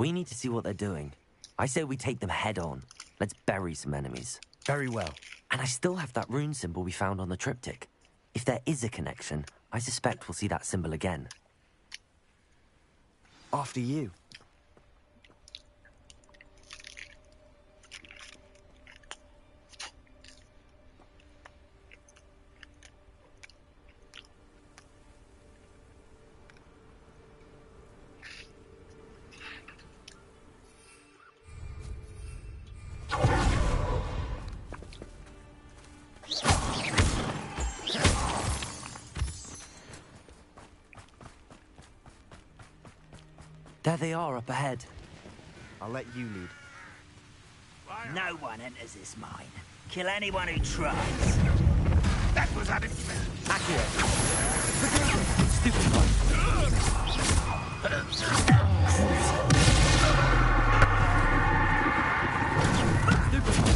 We need to see what they're doing. I say we take them head on. Let's bury some enemies. Very well. And I still have that rune symbol we found on the triptych. If there is a connection, I suspect we'll see that symbol again. After you. There they are, up ahead. I'll let you lead. No one enters this mine. Kill anyone who tries. That was unexpected. Accurate. Stupid one.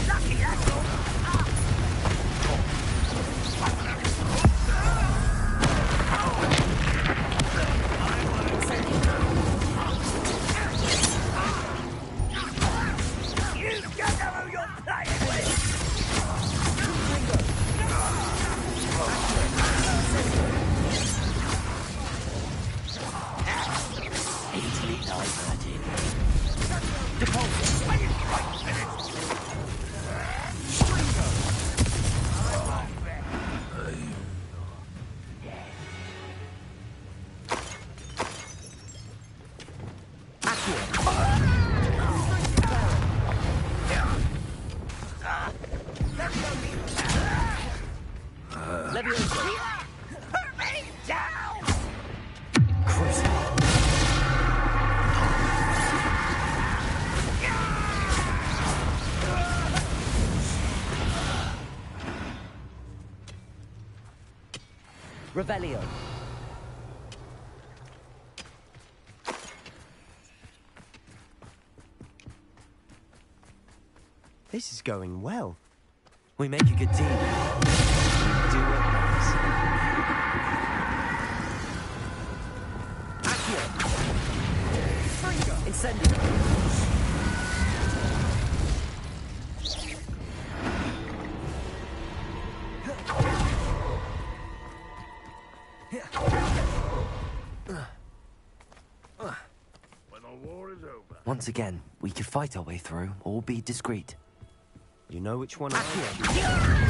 Lucky, that's all. Revelio. This is going well. We make a good team. We do it nice. Accio. Incendio. When the war is over. Once again, we could fight our way through, or be discreet. You know which one I am.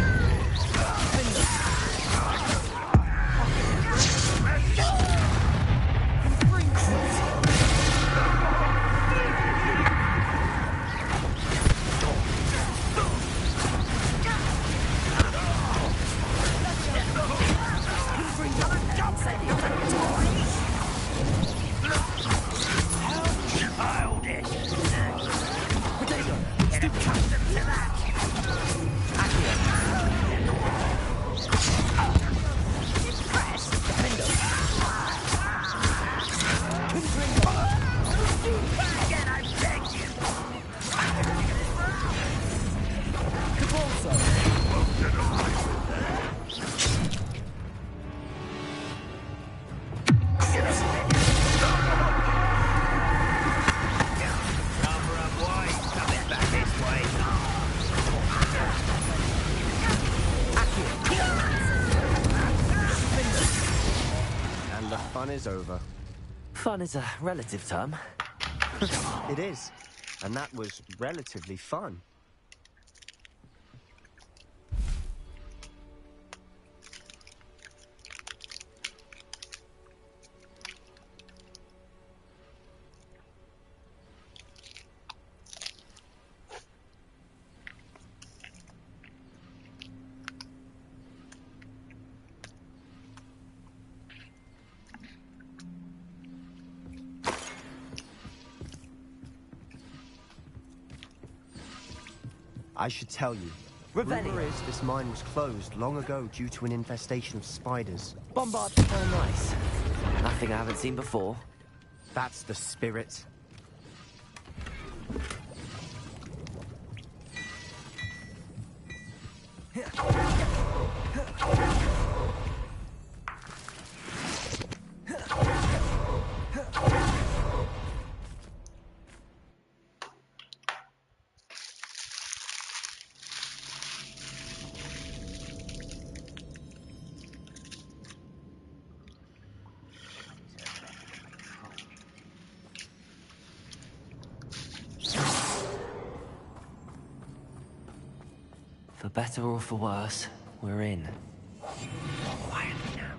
Fun is over. Fun is a relative term. It is. And that was relatively fun. I should tell you. Rumor is this mine was closed long ago due to an infestation of spiders. Bombard. Oh, nice. Nothing I haven't seen before. That's the spirit. better or for worse, we're in. Quietly now.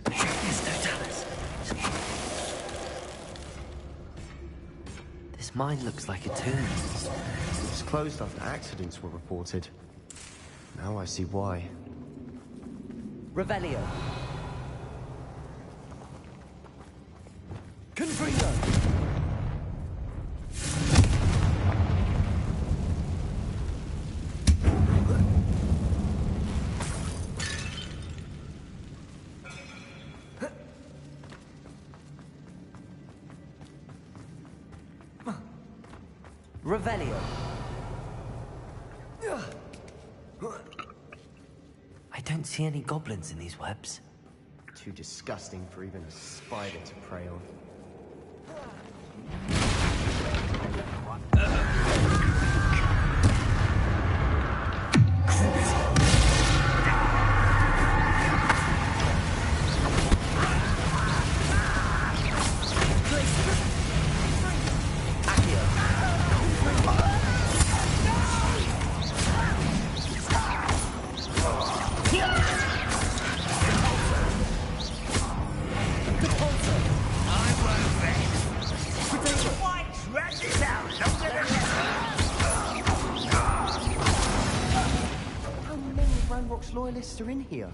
There's no Dallas. This mine looks like a tomb. It was closed after accidents were reported. Now I see why. Revelio. Confringo! Revelio. I don't see any goblins in these webs. Too disgusting for even a spider to prey on. Loyalists are in here.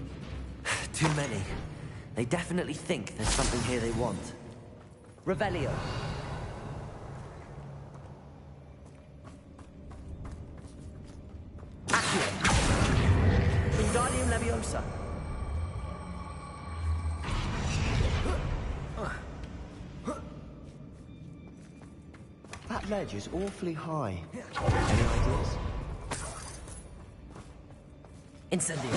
Too many. They definitely think there's something here they want. Revelio. Accio. Wingardium Leviosa. That ledge is awfully high. Any ideas? Incendio.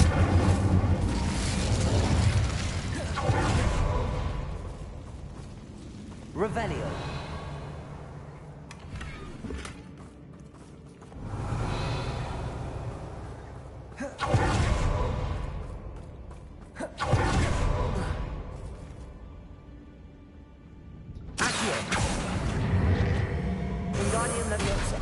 Revelio. Accio. Wingardium Leviosa.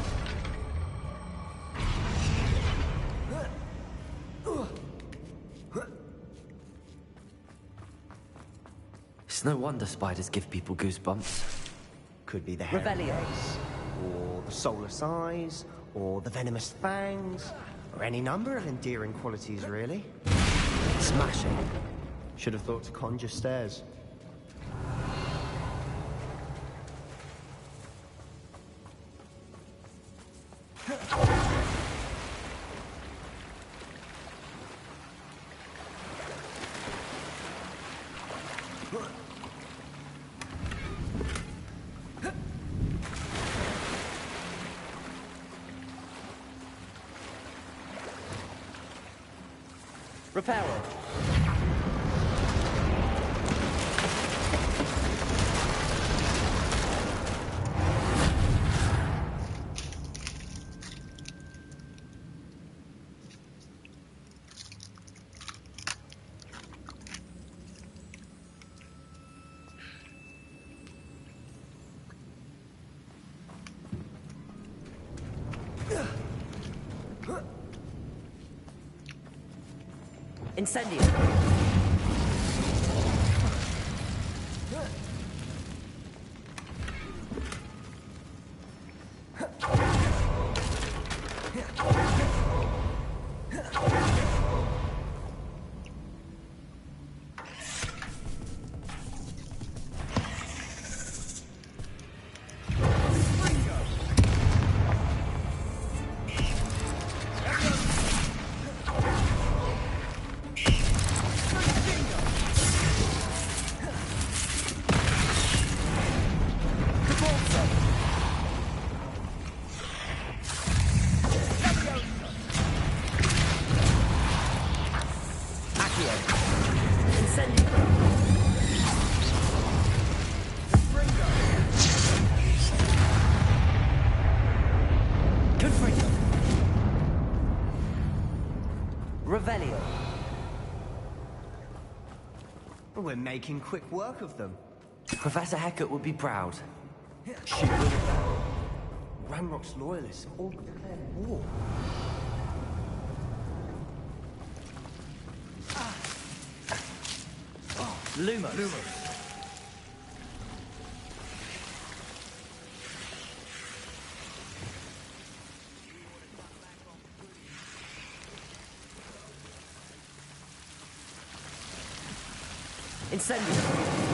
It's no wonder spiders give people goosebumps. Could be the hairy Revelio. legs, or the soulless eyes, or the venomous fangs, or any number of endearing qualities, really. Smashing. Should have thought to conjure stairs. Reparo. Incendio. Revelio. We're making quick work of them. Professor Hecat would be proud. Shit. Ranrock's loyalists have all declared war. Lumos. Incendio.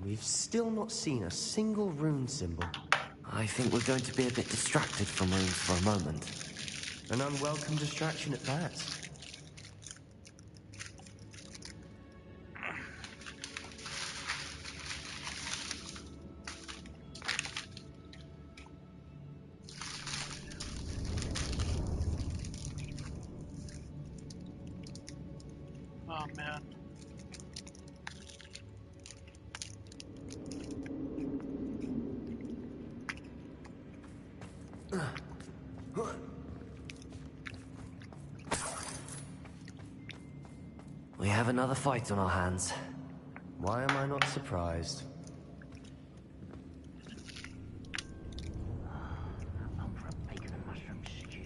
We've still not seen a single rune symbol. I think we're going to be a bit distracted from runes for a moment. An unwelcome distraction at that. Oh man. We have another fight on our hands. Why am I not surprised? I'm for a bacon and mushroom stew.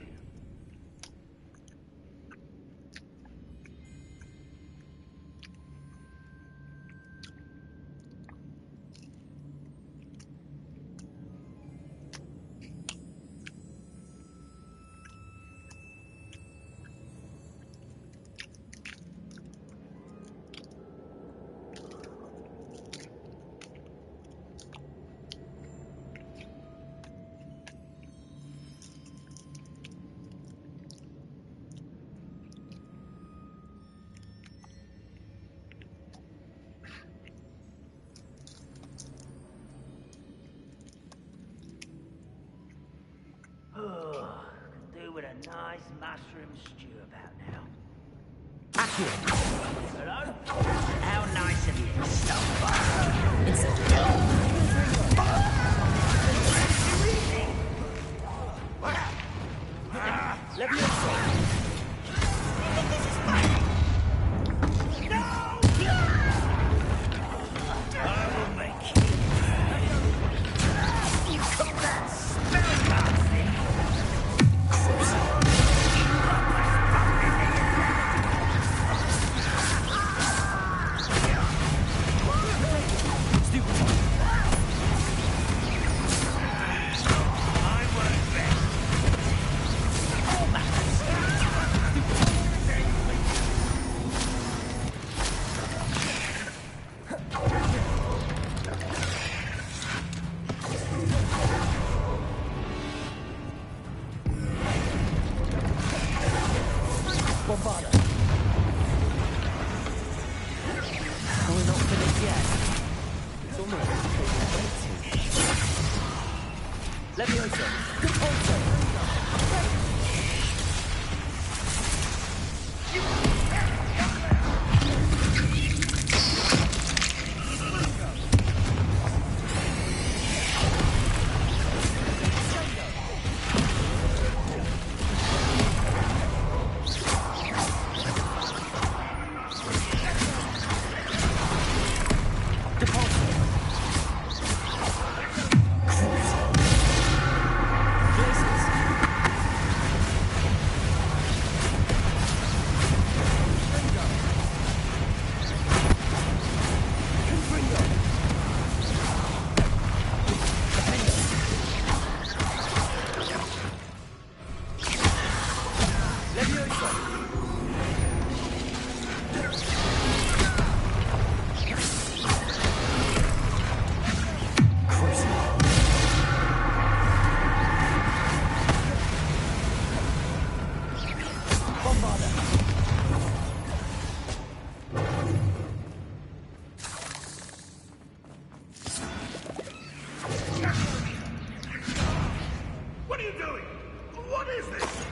Oh, could do with a nice mushroom stew about now. Hello? How nice of you to stop by. It's a... Let me inside. This is funny. No! I will make you. You call that spellcasting? We're not finished yet. It's almost as if they were waiting. Leviosa! Control. What are you doing? What is this?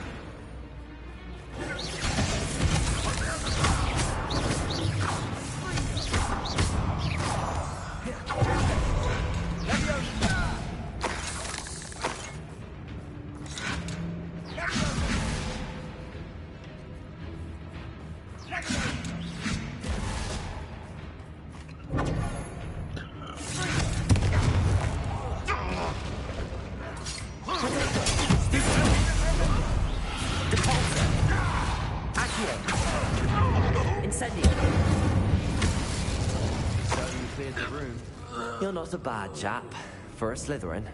You're not a bad chap for a Slytherin.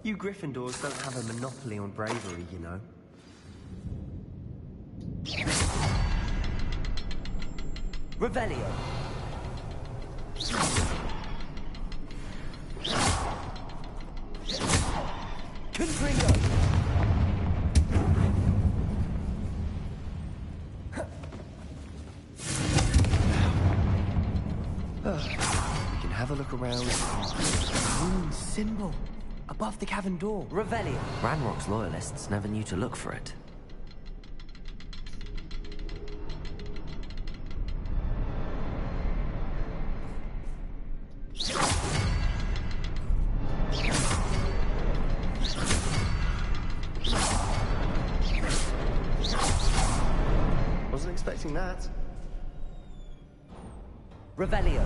You Gryffindors don't have a monopoly on bravery, you know. Revelio. Confringo. We can have a look around. Rune symbol above the cavern door. Revelio. Ranrock's loyalists never knew to look for it. Wasn't expecting that. Revelio.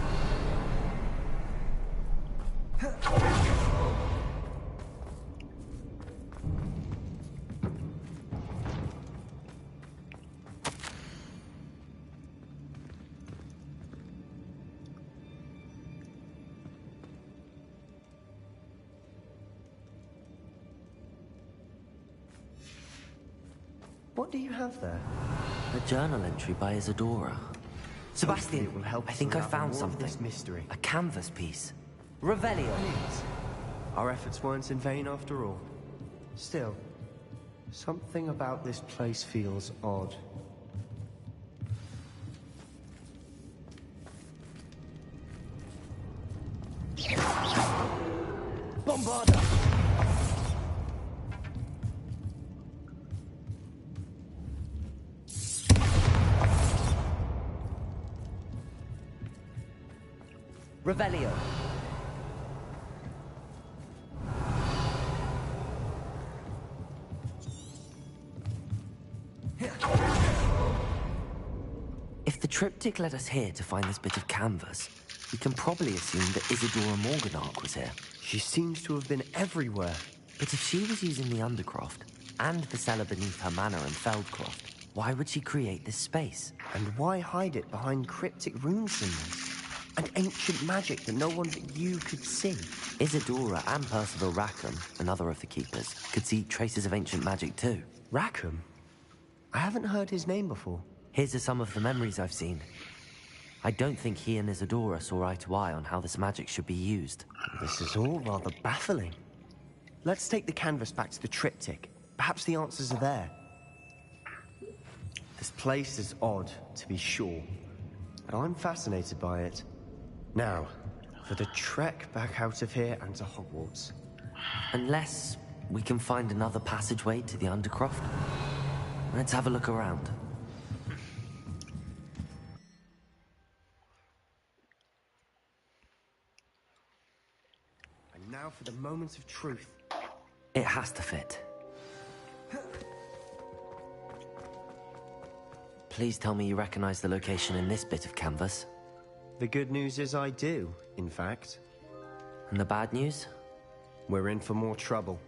What do you have there? A journal entry by Isadora. Sebastian, It will help I us think I unravel found more of something. this mystery. A canvas piece. Revelio. Please. Our efforts weren't in vain after all. Still, something about this place feels odd. Bombarda. Revelio. If the triptych led us here to find this bit of canvas, we can probably assume that Isadora Morganark was here. She seems to have been everywhere. But if she was using the Undercroft and the cellar beneath her manor in Feldcroft, why would she create this space? And why hide it behind cryptic rune symbols? And ancient magic that no one but you could see? Isadora and Percival Rackham, another of the Keepers, could see traces of ancient magic too. Rackham? I haven't heard his name before. Here's some of the memories I've seen. I don't think he and Isadora saw eye to eye on how this magic should be used. This is all rather baffling. Let's take the canvas back to the triptych. Perhaps the answers are there. This place is odd, to be sure, but I'm fascinated by it. Now, for the trek back out of here and to Hogwarts. Unless we can find another passageway to the Undercroft. Let's have a look around. And now for the moment of truth. It has to fit. Please tell me you recognize the location in this bit of canvas. The good news is I do, in fact. And the bad news? We're in for more trouble.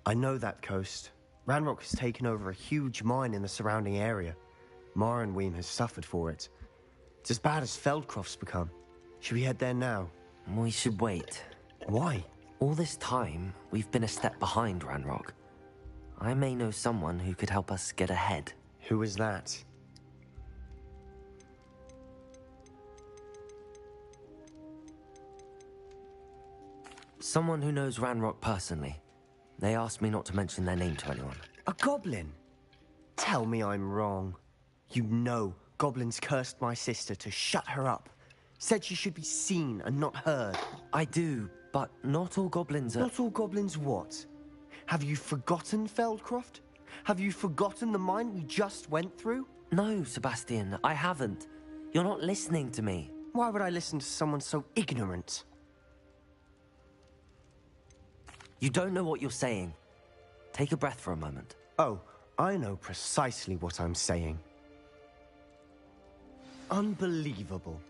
I know that coast. Ranrock has taken over a huge mine in the surrounding area. Mornweem has suffered for it. It's as bad as Feldcroft's become. Should we head there now? We should wait. Why? All this time, we've been a step behind Ranrock. I may know someone who could help us get ahead. Who is that? Someone who knows Ranrock personally. They asked me not to mention their name to anyone. A goblin? Tell me I'm wrong. You know goblins cursed my sister to shut her up. Said she should be seen and not heard. I do, but not all goblins are... Not all goblins what? Have you forgotten Feldcroft? Have you forgotten the mine we just went through? No, Sebastian, I haven't. You're not listening to me. Why would I listen to someone so ignorant? You don't know what you're saying. Take a breath for a moment. Oh, I know precisely what I'm saying. Unbelievable.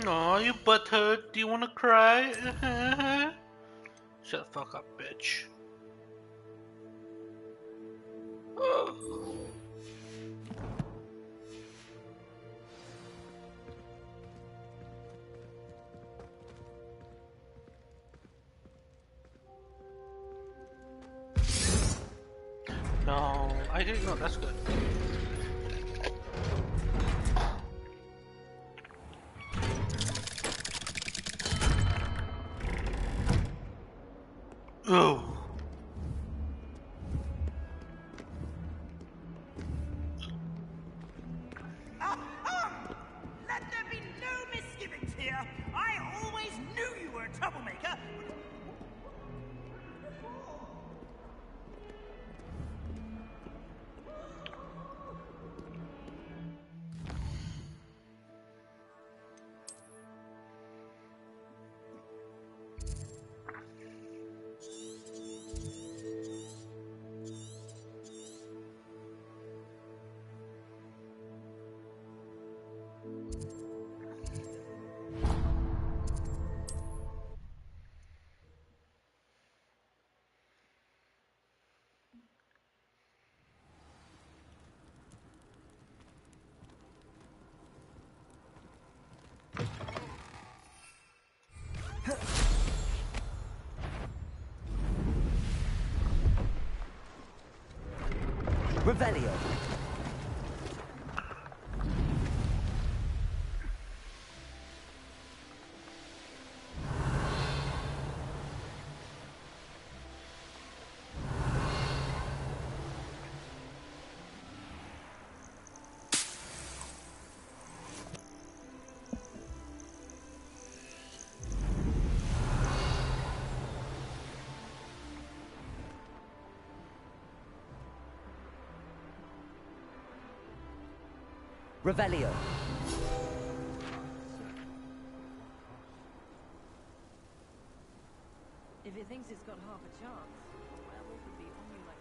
Aw, you butthurt. Do you wanna cry? Shut the fuck up, bitch. No, I didn't know. That's good. Oh. Let there be no misgivings here. I always knew you were a troublemaker. Revelio. Revelio. If it thinks it's got half a chance, a werewolf would be on you like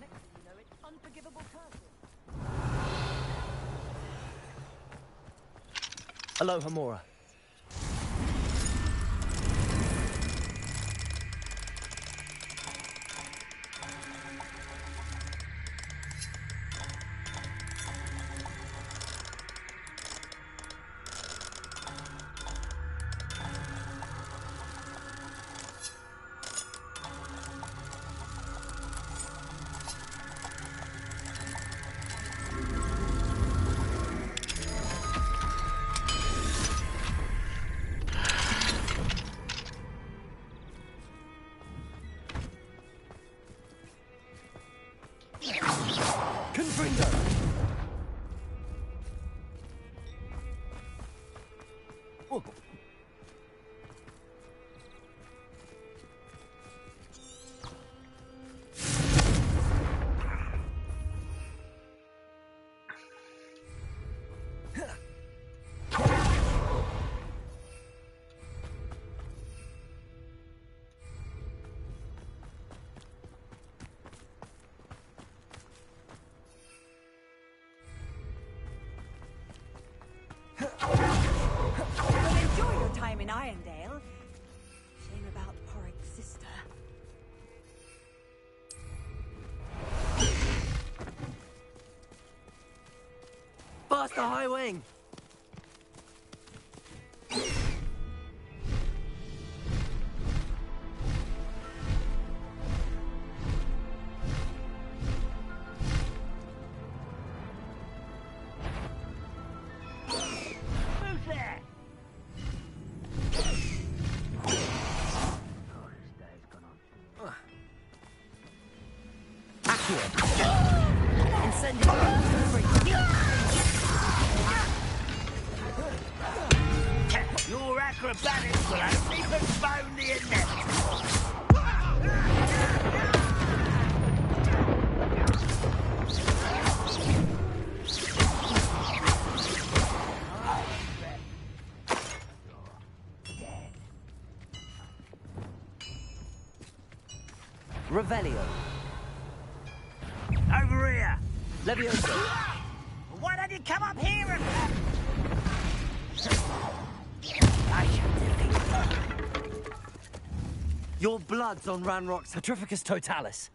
next thing you know, it's unforgivable curses. Aloha, Mora. in Irondale. Shame about Porrick's sister. Faster, High Wing! Who's there? Your acrobatics will have me postpone the inevitable. Revelio. Over here. Leviosa. Why don't you come up here and... I shall defeat you. Your blood's on Ranrock's Petrificus Totalis.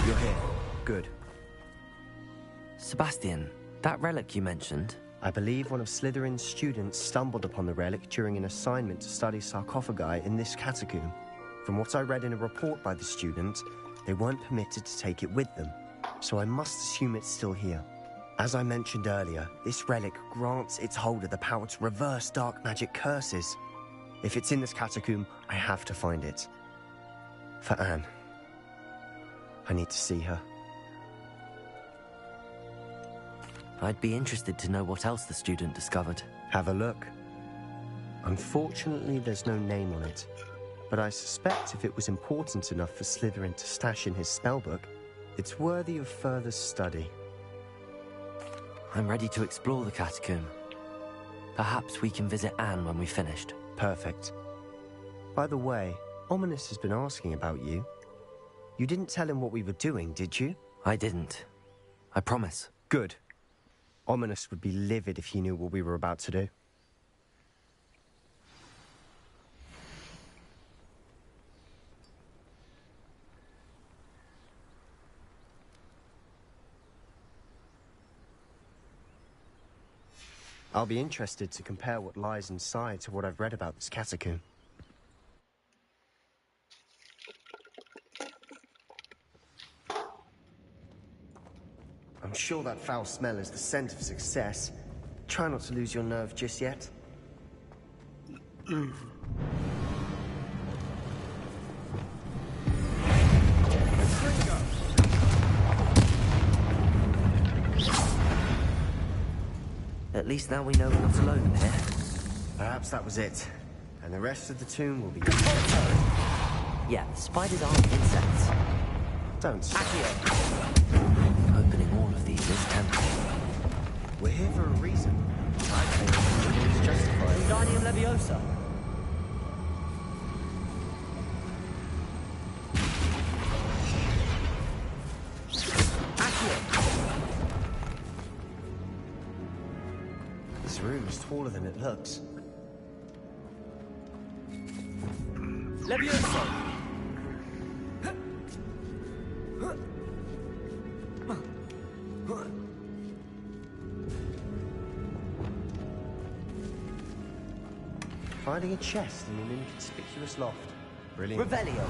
You're here. Good. Sebastian, that relic you mentioned. I believe one of Slytherin's students stumbled upon the relic during an assignment to study sarcophagi in this catacomb. From what I read in a report by the student, they weren't permitted to take it with them, so I must assume it's still here. As I mentioned earlier, this relic grants its holder the power to reverse dark magic curses. If it's in this catacomb, I have to find it. For Anne. I need to see her. I'd be interested to know what else the student discovered. Have a look. Unfortunately, there's no name on it, but I suspect if it was important enough for Slytherin to stash in his spellbook, it's worthy of further study. I'm ready to explore the catacomb. Perhaps we can visit Anne when we've finished. Perfect. By the way, Ominous has been asking about you. You didn't tell him what we were doing, did you? I didn't. I promise. Good. Ominous would be livid if he knew what we were about to do. I'll be interested to compare what lies inside to what I've read about this catacomb. I'm sure that foul smell is the scent of success. Try not to lose your nerve just yet. At least now we know we're not alone in here. Perhaps that was it. And the rest of the tomb will be... Yeah, spiders aren't insects. Don't stop. Opening all of these is tempting. We're here for a reason. I think it's justified. Wingardium Leviosa. This room is taller than it looks. Leviosa. Finding a chest in an inconspicuous loft. Brilliant. Revelio.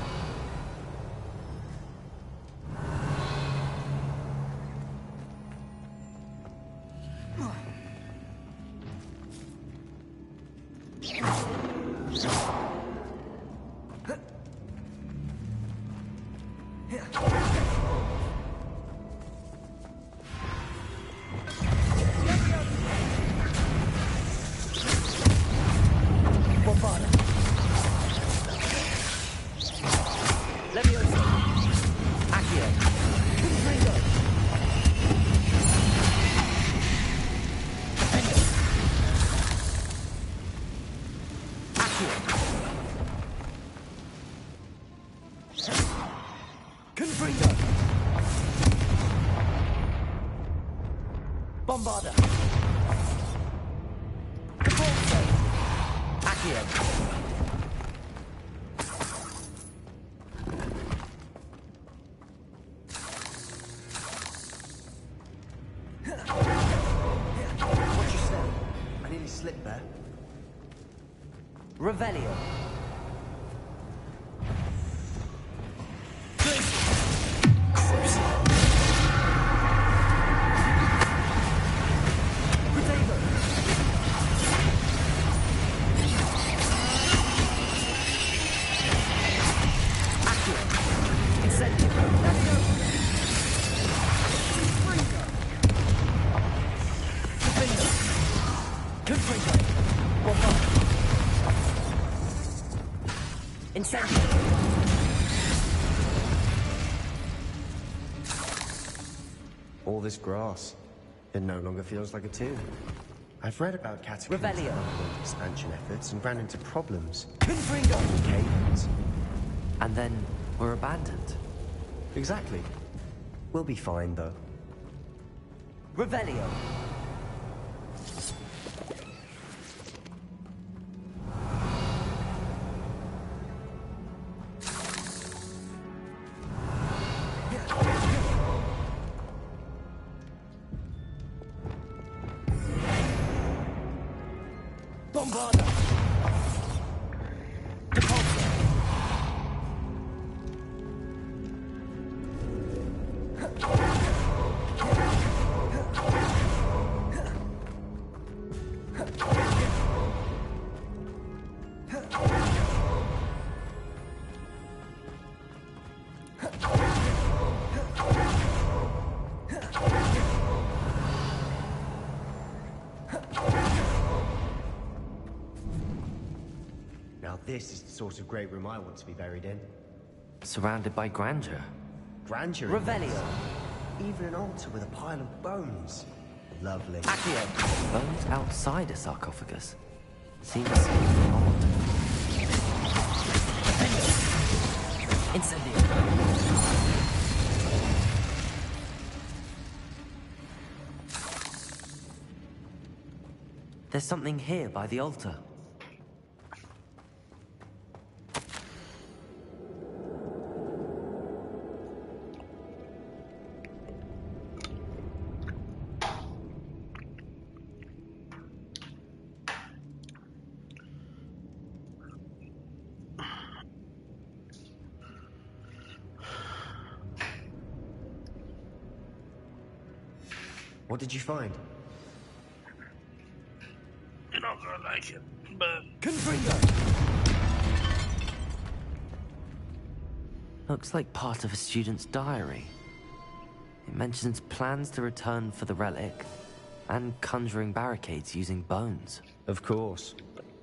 Bombarda. Levioso. Accio. Confringo. Defendo. Accio. Confringo. Bombarda. Caporto. Accio. Watch your step. I nearly slipped there. Revelio. Incendio. All this grass. It no longer feels like a tomb. I've read about catacombs Revelio. expansion efforts and ran into problems. Confringo. Caves. And then we're abandoned. Exactly. We'll be fine, though. Revelio. Bombarda. Depulso. Now this is the sort of great room I want to be buried in. Surrounded by grandeur. Grandeur. Revelio. Even an altar with a pile of bones. Lovely. Accio. Bones outside a sarcophagus. Seems odd. Incendio. There's something here by the altar. What did you find? You're not gonna like it, but Confringo. Looks like part of a student's diary. It mentions plans to return for the relic and conjuring barricades using bones. Of course.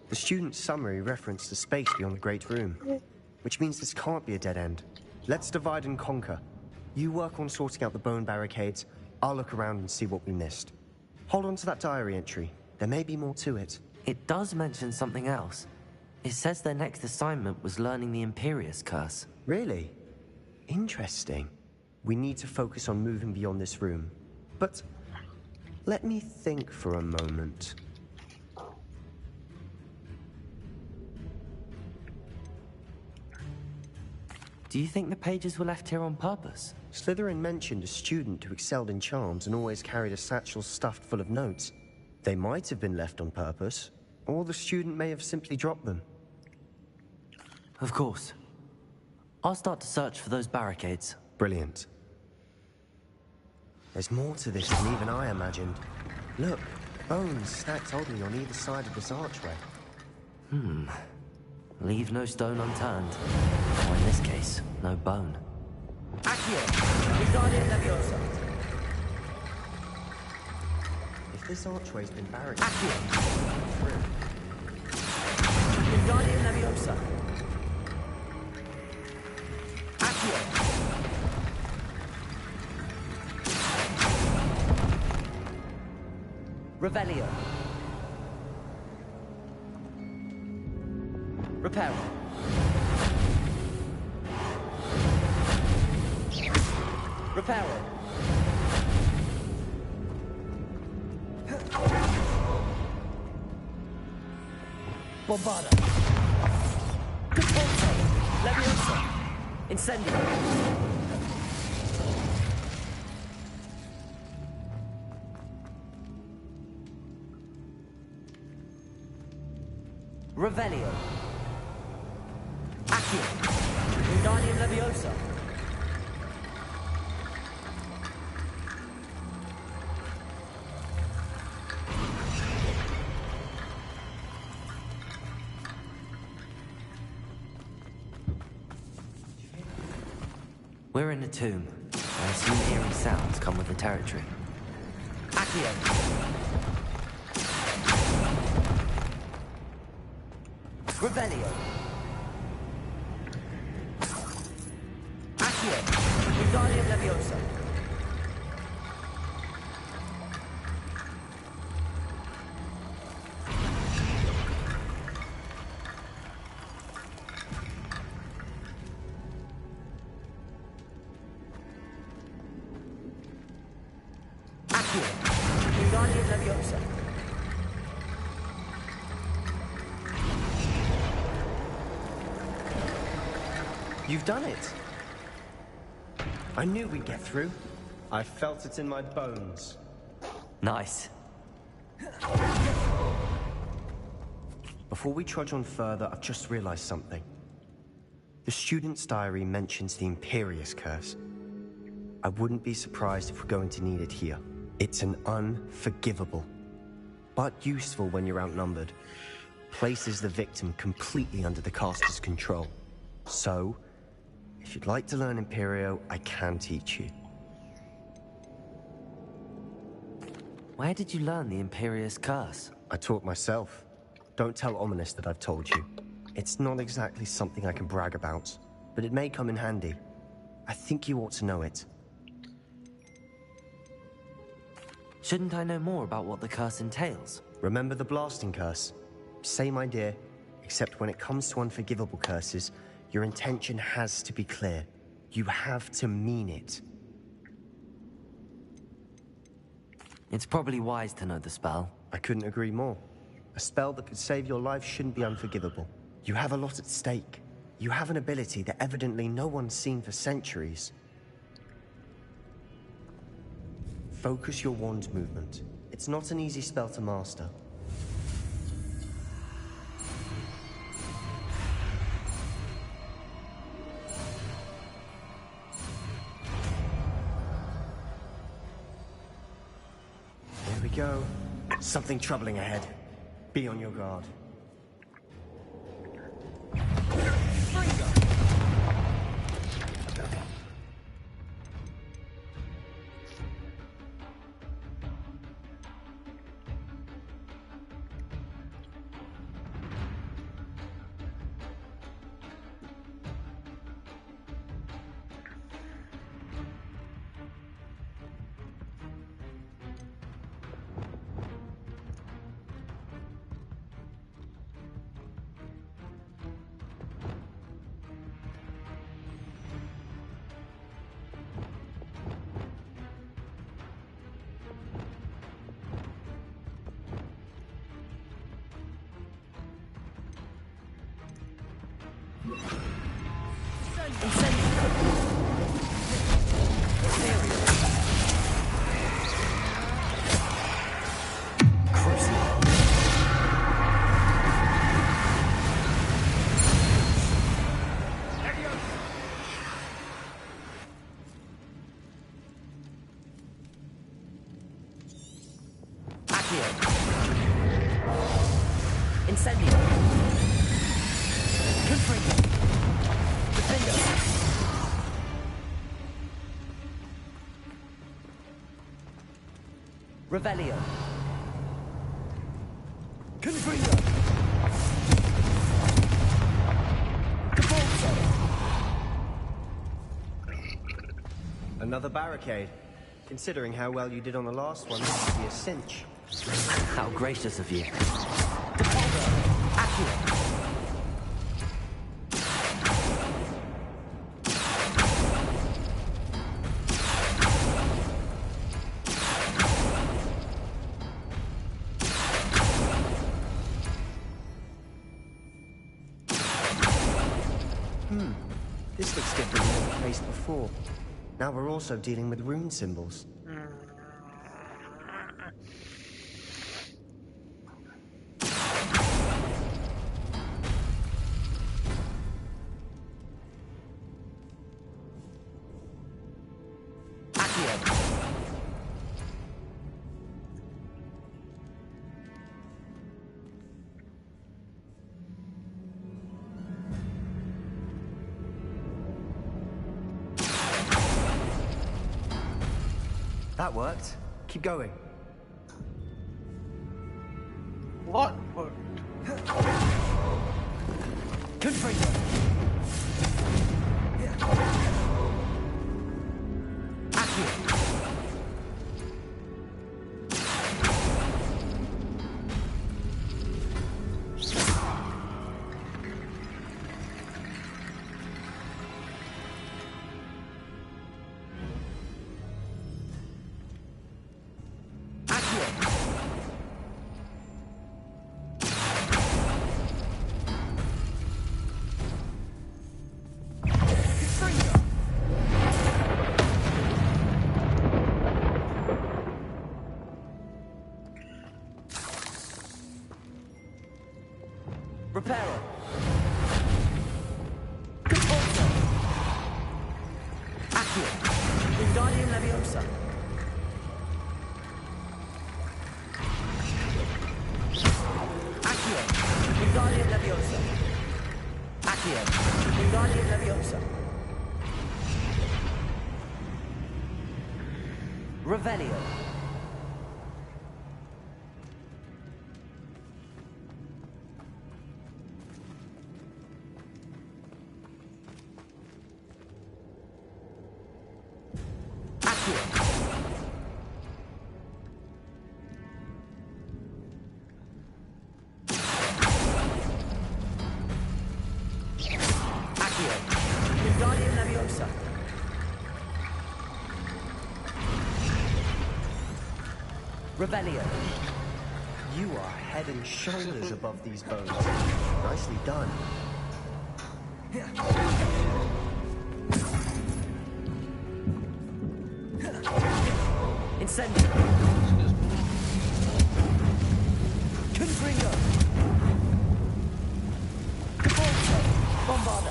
The student's summary referenced the space beyond the Great Room, which means this can't be a dead end. Let's divide and conquer. You work on sorting out the bone barricades. I'll look around and see what we missed. Hold on to that diary entry. There may be more to it. It does mention something else. It says their next assignment was learning the Imperius Curse. Really? Interesting. We need to focus on moving beyond this room. But let me think for a moment. Do you think the pages were left here on purpose? Slytherin mentioned a student who excelled in charms and always carried a satchel stuffed full of notes. They might have been left on purpose, or the student may have simply dropped them. Of course. I'll start to search for those barricades. Brilliant. There's more to this than even I imagined. Look, bones stacked oddly on either side of this archway. Leave no stone unturned. Or in this case, no bone. Accio! Wingardium Leviosa! If this archway's been barricaded... Accio! Wingardium Leviosa! Accio! Revelio. Reparo. Reparo. Bombarda. Caponte. Leviosa. Incendio. Revelio. Accio. Wingardium Leviosa. We're in a tomb. I assume eerie sounds come with the territory. Accio. Revelio. Accio. Wingardium Leviosa. Accio. Wingardium Leviosa. You've done it. I knew we'd get through. I felt it in my bones. Nice. Before we trudge on further, I've just realized something. The student's diary mentions the Imperious Curse. I wouldn't be surprised if we're going to need it here. It's an unforgivable, but useful when you're outnumbered. Places the victim completely under the caster's control. So, if you'd like to learn Imperio, I can teach you. Where did you learn the Imperious Curse? I taught myself. Don't tell Ominous that I've told you. It's not exactly something I can brag about, but it may come in handy. I think you ought to know it. Shouldn't I know more about what the curse entails? Remember the blasting curse? Same idea, except when it comes to unforgivable curses, your intention has to be clear. You have to mean it. It's probably wise to know the spell. I couldn't agree more. A spell that could save your life shouldn't be unforgivable. You have a lot at stake. You have an ability that evidently no one's seen for centuries. Focus your wand movement. It's not an easy spell to master. Here we go. Something troubling ahead. Be on your guard. Incendio. Confringo. Defendo. Revelio. Confringo! Another barricade. Considering how well you did on the last one, this should be a cinch. How gracious of you. This looks different than what we faced before. Now we're also dealing with rune symbols. That worked. Keep going. What worked? Confringo! Reparo. Accio. Wingardium Leviosa. Accio. Wingardium Leviosa. Accio. Wingardium Leviosa. Revelio. Wingardium Leviosa. Revelio. You are head and shoulders above these bones. Nicely done. Incendio. Confringo. Cavolto. Bombarda.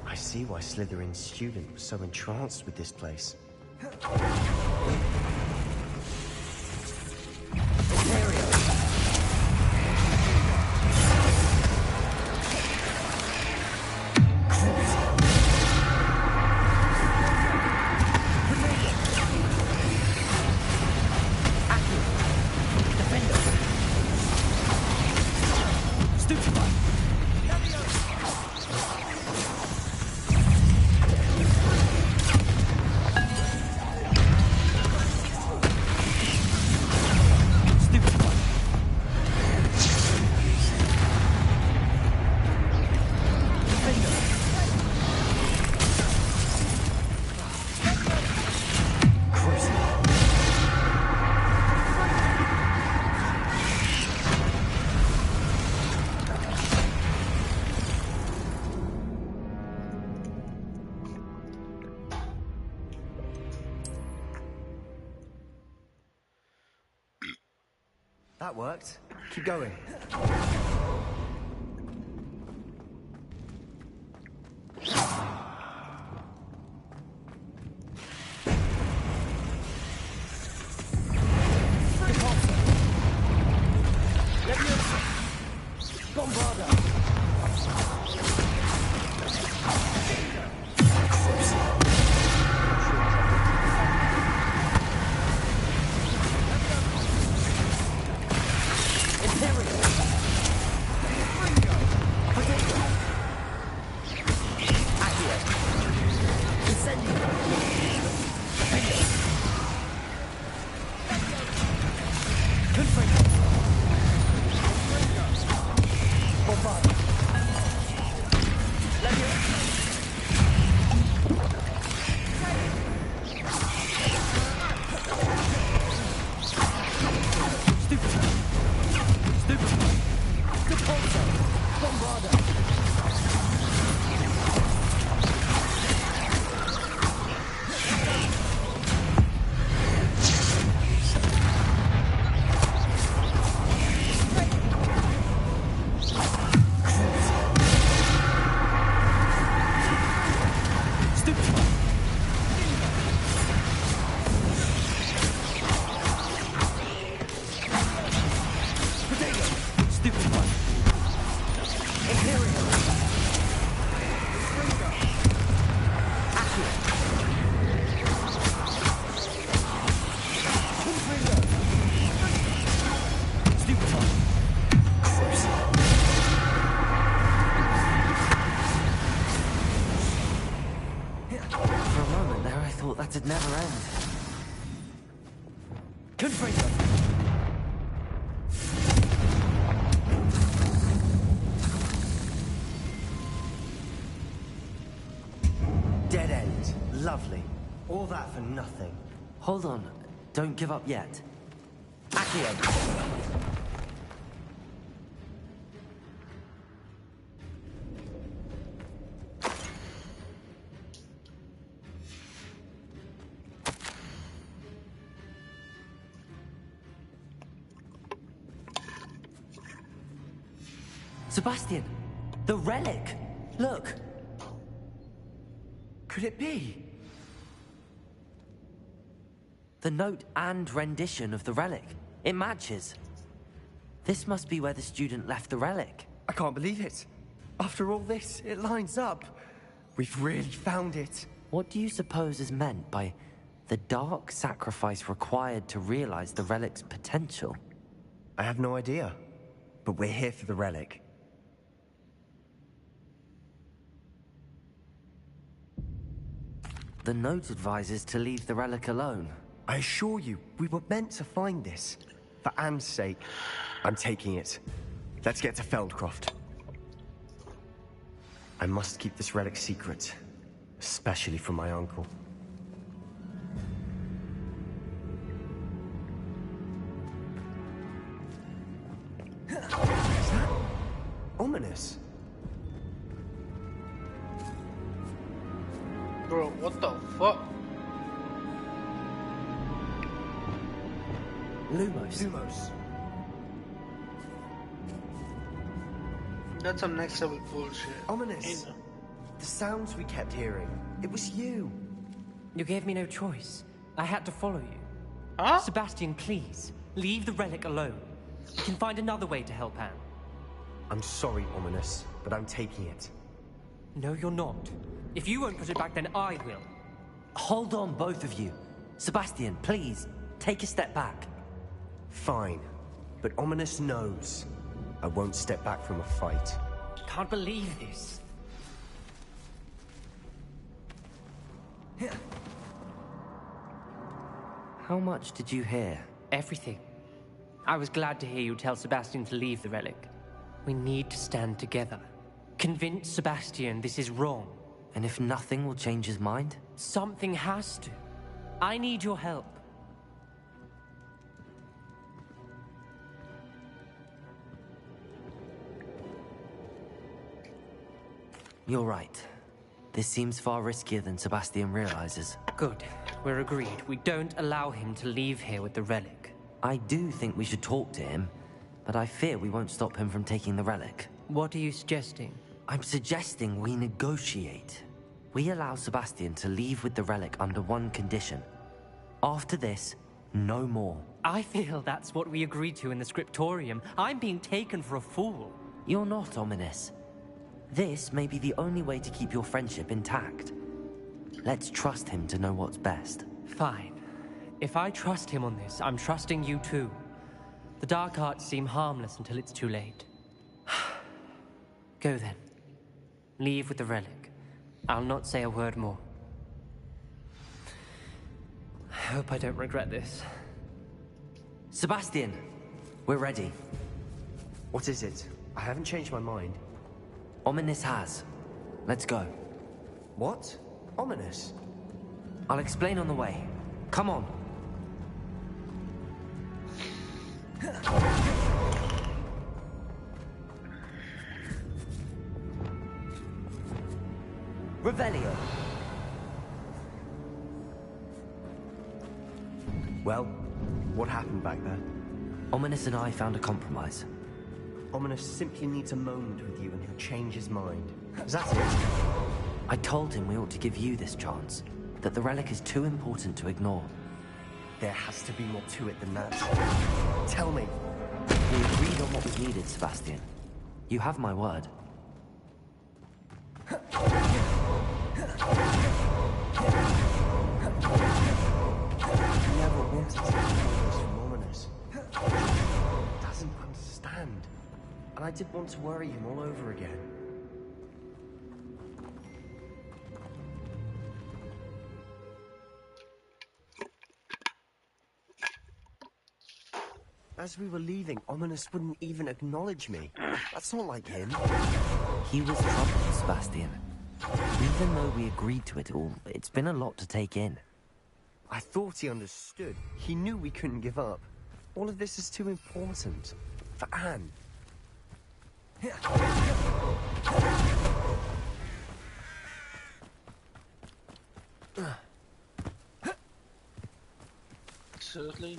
I see why Slytherin's student was so entranced with this place. That worked. Keep going. That'd never end. Confringo! Dead end. Lovely. All that for nothing. Hold on. Don't give up yet. Accio! Sebastian! The relic! Look! Could it be? The note and rendition of the relic. It matches. This must be where the student left the relic. I can't believe it. After all this, it lines up. We've really found it. What do you suppose is meant by the dark sacrifice required to realize the relic's potential? I have no idea. But we're here for the relic. The note advises to leave the relic alone. I assure you, we were meant to find this. For Anne's sake, I'm taking it. Let's get to Feldcroft. I must keep this relic secret, especially from my uncle. Is that ominous? Bro, what the fuck? Lumos. That's some next level bullshit. Ominous. The sounds we kept hearing. It was you. You gave me no choice. I had to follow you. Huh? Sebastian, please, leave the relic alone. We can find another way to help Anne. I'm sorry, Ominous, but I'm taking it. No, you're not. If you won't put it back, then I will. Hold on, both of you. Sebastian, please, take a step back. Fine, but Ominous knows I won't step back from a fight. Can't believe this. How much did you hear? Everything. I was glad to hear you tell Sebastian to leave the relic. We need to stand together. Convince Sebastian this is wrong. And if nothing will change his mind? Something has to. I need your help. You're right. This seems far riskier than Sebastian realizes. Good. We're agreed. We don't allow him to leave here with the relic. I do think we should talk to him, but I fear we won't stop him from taking the relic. What are you suggesting? I'm suggesting we negotiate. We allow Sebastian to leave with the relic under one condition. After this, no more. I feel that's what we agreed to in the scriptorium. I'm being taken for a fool. You're not, Ominous. This may be the only way to keep your friendship intact. Let's trust him to know what's best. Fine. If I trust him on this, I'm trusting you too. The dark arts seem harmless until it's too late. Go then. Leave with the relic. I'll not say a word more. I hope I don't regret this. Sebastian, we're ready. What is it? I haven't changed my mind. Ominous has. Let's go. What? Ominous? I'll explain on the way. Come on. Revelio. Well, what happened back there? Ominous and I found a compromise. Ominous simply needs a moment with you and he'll change his mind. Is that it? I told him we ought to give you this chance, that the relic is too important to ignore. There has to be more to it than that. Tell me. We agreed on what was needed, Sebastian. You have my word. I never wanted to be this from Ominous. He doesn't understand. And I didn't want to worry him all over again. As we were leaving, Ominous wouldn't even acknowledge me. That's not like him. He was troubled, Sebastian. Even though we agreed to it all, it's been a lot to take in. I thought he understood. He knew we couldn't give up. All of this is too important. For Anne. Seriously?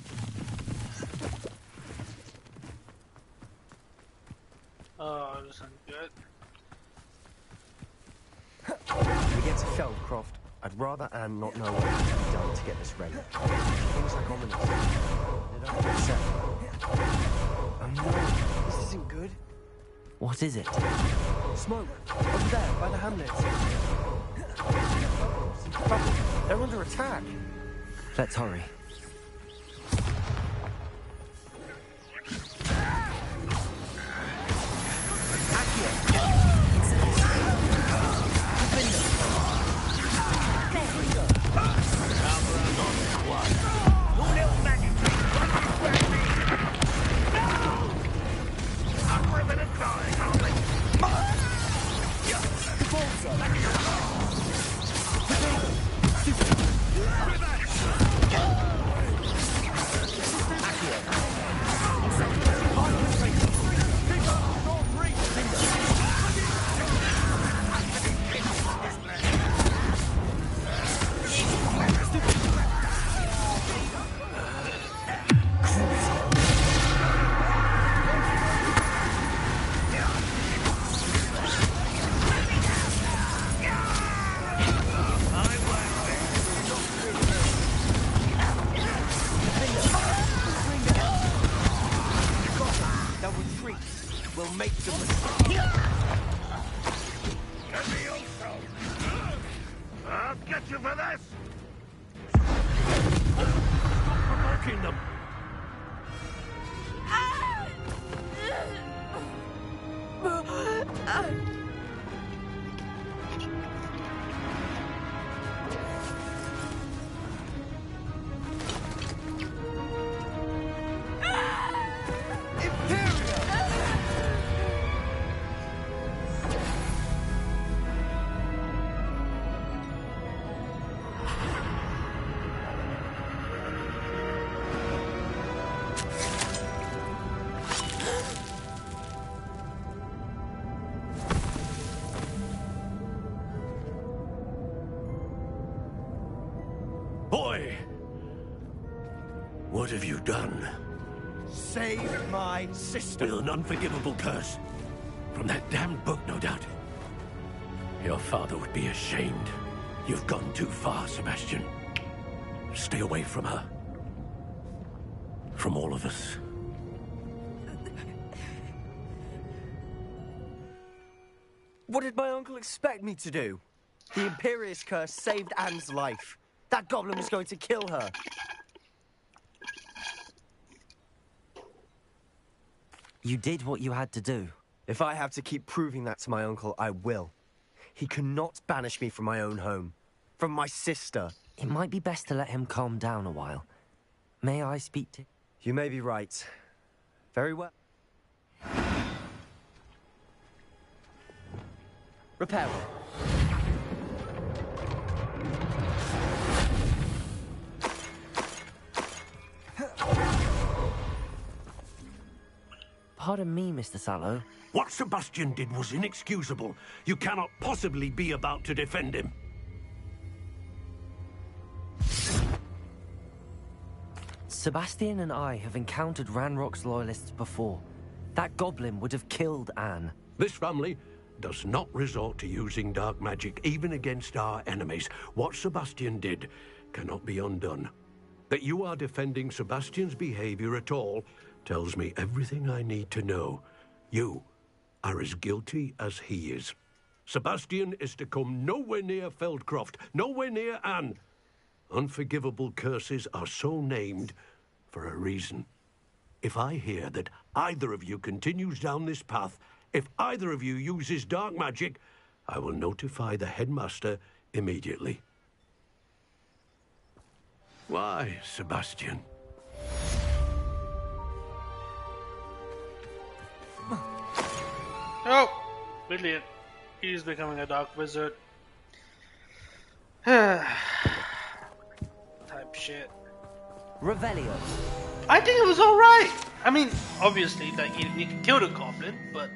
Oh, this isn't good. When we get to Feldcroft, I'd rather Anne not know what has to be done to get this ready. Things like Ominous. They don't upset her. Oh no, this isn't good. What is it? Smoke! Over there, by the hamlet. They're under attack. Let's hurry. Boy! What have you done? Save my sister. With an unforgivable curse. From that damned book, no doubt. Your father would be ashamed. You've gone too far, Sebastian. Stay away from her. From all of us. What did my uncle expect me to do? The Imperious curse saved Anne's life. That goblin was going to kill her. You did what you had to do. If I have to keep proving that to my uncle, I will. He cannot banish me from my own home. From my sister. It might be best to let him calm down a while. May I speak to... You may be right. Very well. Repair. Pardon me, Mr. Sallow. What Sebastian did was inexcusable. You cannot possibly be about to defend him. Sebastian and I have encountered Ranrock's loyalists before. That goblin would have killed Anne. This family does not resort to using dark magic, even against our enemies. What Sebastian did cannot be undone. That you are defending Sebastian's behavior at all tells me everything I need to know. You are as guilty as he is. Sebastian is to come nowhere near Feldcroft, nowhere near Anne. Unforgivable curses are so named for a reason. If I hear that either of you continues down this path, if either of you uses dark magic, I will notify the headmaster immediately. Why, Sebastian? Oh, brilliant. He's becoming a dark wizard. Type shit. Revelio. I think it was alright. I mean, obviously, like, you can kill the goblin, but...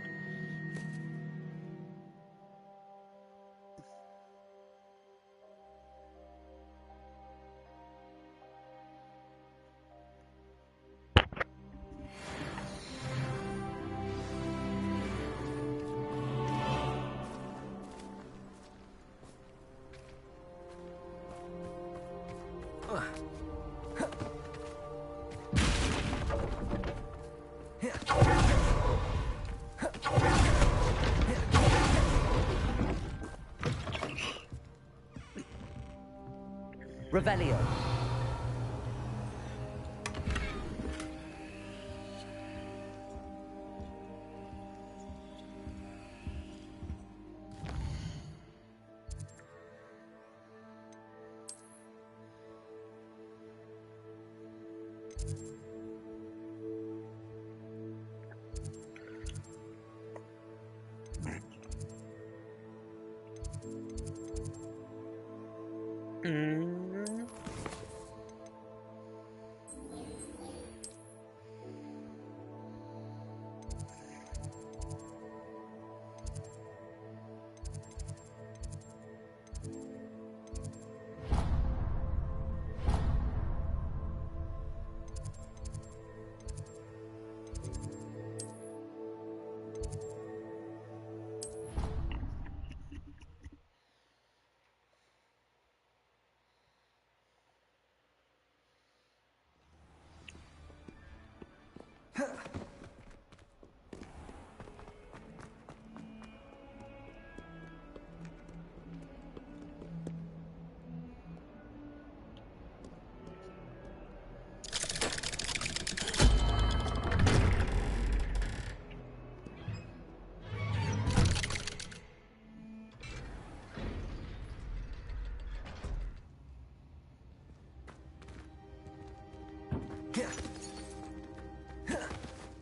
Revelio.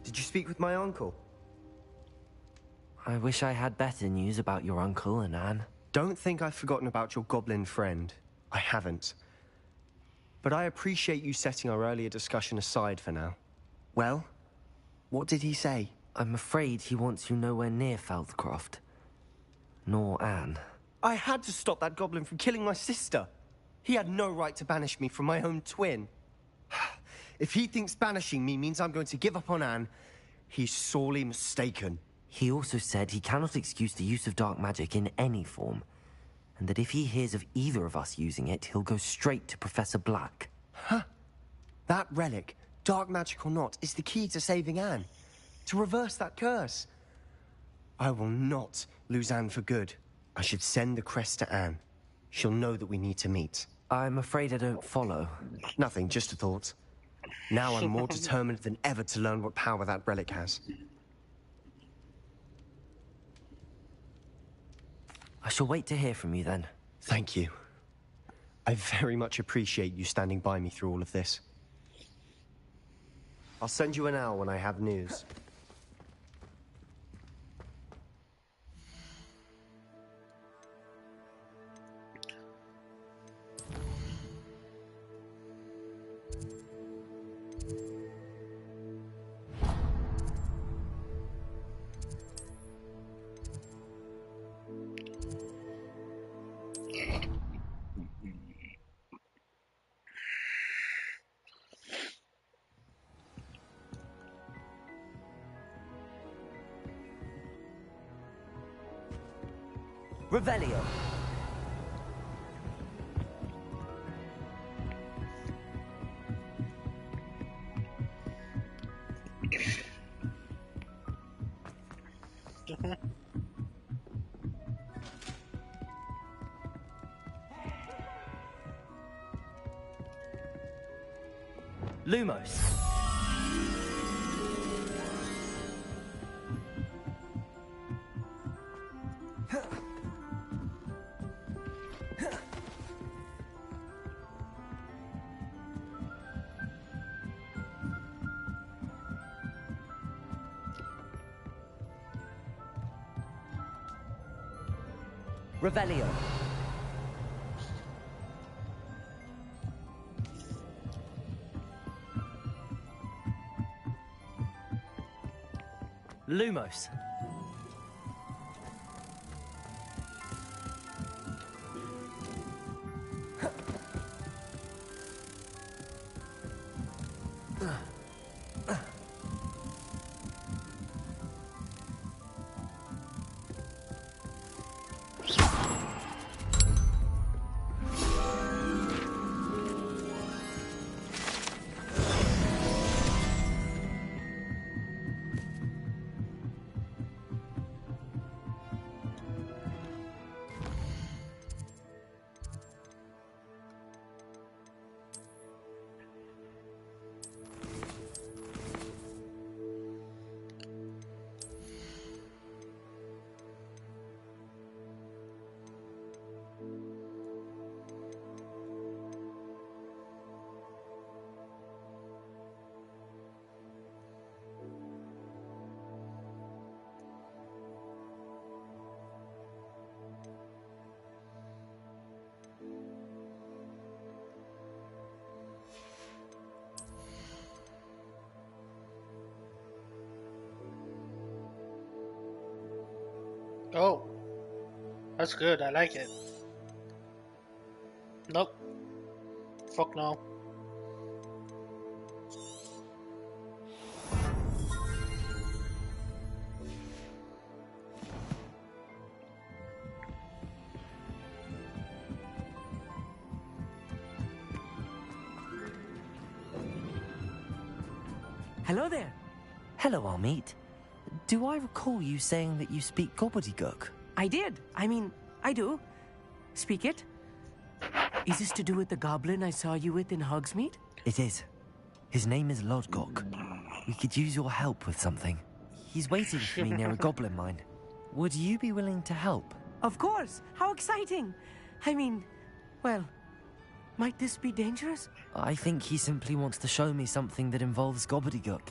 Did you speak with my uncle? I wish I had better news about your uncle and Anne. Don't think I've forgotten about your goblin friend. I haven't. But I appreciate you setting our earlier discussion aside for now. Well, what did he say? I'm afraid he wants you nowhere near Feldcroft. Nor Anne. I had to stop that goblin from killing my sister. He had no right to banish me from my own twin. If he thinks banishing me means I'm going to give up on Anne, he's sorely mistaken. He also said he cannot excuse the use of dark magic in any form, and that if he hears of either of us using it, he'll go straight to Professor Black. Huh? That relic, dark magic or not, is the key to saving Anne. To reverse that curse. I will not lose Anne for good. I should send the crest to Anne. She'll know that we need to meet. I'm afraid I don't follow. Nothing, just a thought. Now I'm more determined than ever to learn what power that relic has. I shall wait to hear from you then. Thank you. I very much appreciate you standing by me through all of this. I'll send you an hour when I have news. Revelio. Lumos. Revelio. Lumos. Oh, that's good. I like it. Nope. Fuck no. Hello there. Hello, Armeet. Do I recall you saying that you speak gobbledygook? I did. I mean, I do. Speak it. Is this to do with the goblin I saw you with in Hogsmeade? It is. His name is Lodgok. We could use your help with something. He's waiting for me near a goblin mine. Would you be willing to help? Of course. How exciting. I mean, well, might this be dangerous? I think he simply wants to show me something that involves gobbledygook.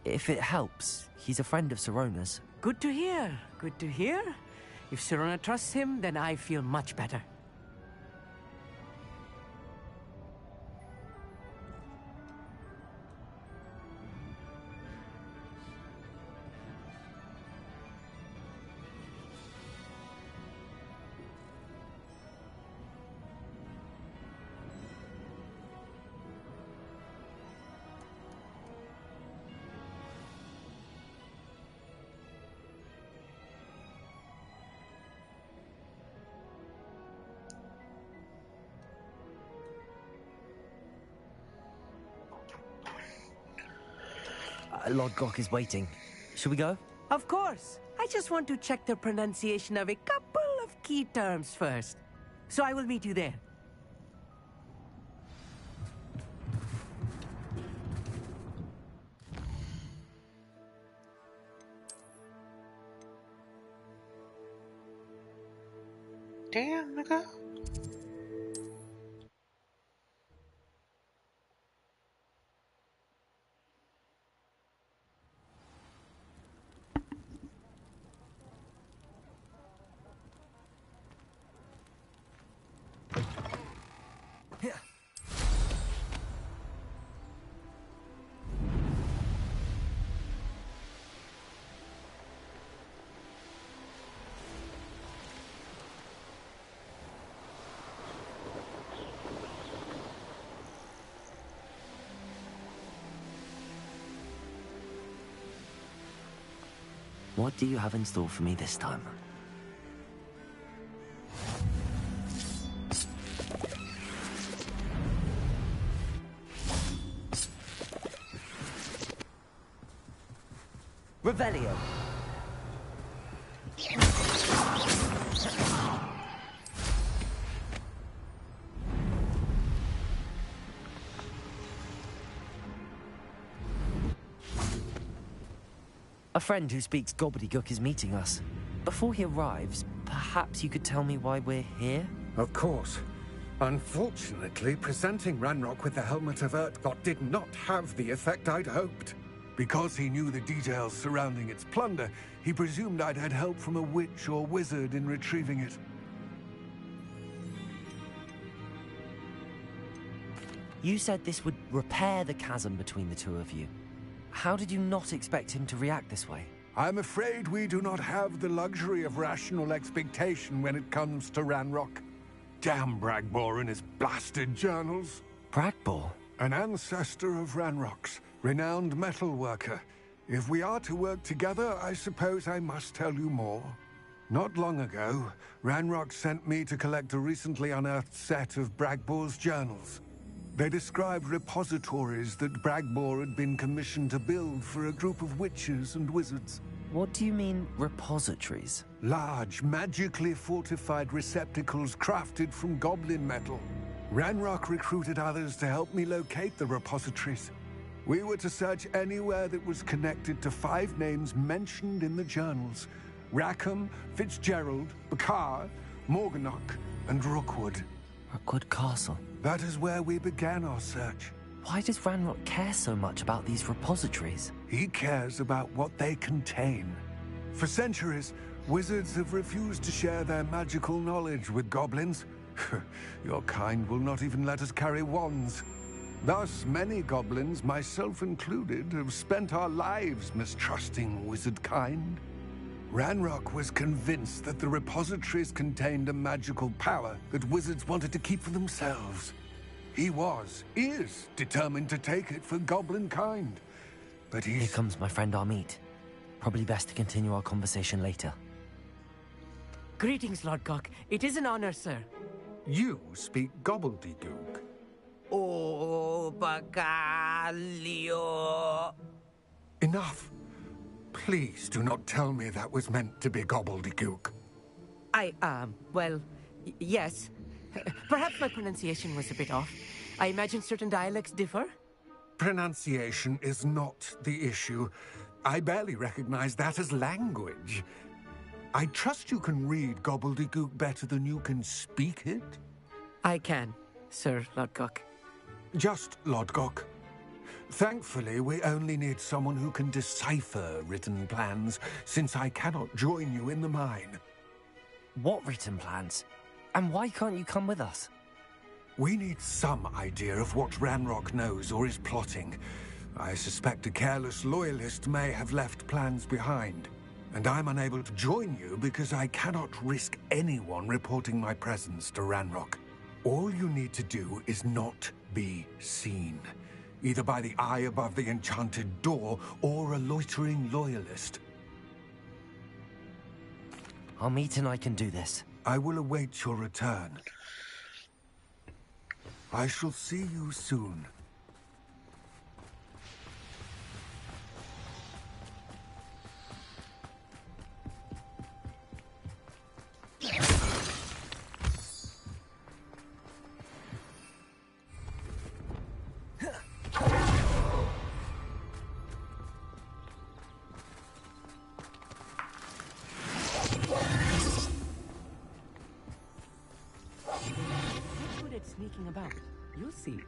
If it helps, he's a friend of Sirona's. Good to hear. Good to hear. If Sirona trusts him, then I feel much better. Lodgok is waiting. Shall we go? Of course. I just want to check the pronunciation of a couple of key terms first. So I will meet you there. Damn, nigga. What do you have in store for me this time? Revelio. A friend who speaks gobbledygook is meeting us. Before he arrives, perhaps you could tell me why we're here? Of course. Unfortunately, presenting Ranrock with the Helmet of Urtkot did not have the effect I'd hoped. Because he knew the details surrounding its plunder, he presumed I'd had help from a witch or wizard in retrieving it. You said this would repair the chasm between the two of you. How did you not expect him to react this way? I'm afraid we do not have the luxury of rational expectation when it comes to Ranrock. Damn Bragbor and his blasted journals. Bragbor? An ancestor of Ranrock's, renowned metal worker. If we are to work together, I suppose I must tell you more. Not long ago, Ranrock sent me to collect a recently unearthed set of Bragbor's journals. They described repositories that Bragbor had been commissioned to build for a group of witches and wizards. What do you mean, repositories? Large, magically fortified receptacles crafted from goblin metal. Ranrock recruited others to help me locate the repositories. We were to search anywhere that was connected to 5 names mentioned in the journals: Rackham, Fitzgerald, Bakar, Morganach, and Rookwood. Rookwood Castle. That is where we began our search. Why does Ranrock care so much about these repositories? He cares about what they contain. For centuries, wizards have refused to share their magical knowledge with goblins. Your kind will not even let us carry wands. Thus, many goblins, myself included, have spent our lives mistrusting wizard kind. Ranrock was convinced that the repositories contained a magical power that wizards wanted to keep for themselves. He is determined to take it for goblin kind. But Here comes my friend Amit. Probably best to continue our conversation later. Greetings, Lord Cock. It is an honor, sir. You speak gobbledygook. Oh, Bacalio. Enough. Please do not tell me that was meant to be gobbledygook. Well, yes. Perhaps my pronunciation was a bit off. I imagine certain dialects differ? Pronunciation is not the issue. I barely recognize that as language. I trust you can read gobbledygook better than you can speak it? I can, Sir Lodgok. Just Lodgok. Thankfully, we only need someone who can decipher written plans, since I cannot join you in the mine. What written plans? And why can't you come with us? We need some idea of what Ranrock knows or is plotting. I suspect a careless loyalist may have left plans behind. And I'm unable to join you because I cannot risk anyone reporting my presence to Ranrock. All you need to do is not be seen. Either by the eye above the enchanted door, or a loitering loyalist. Amit and I can do this. I will await your return. I shall see you soon. Sneaking about. You'll see.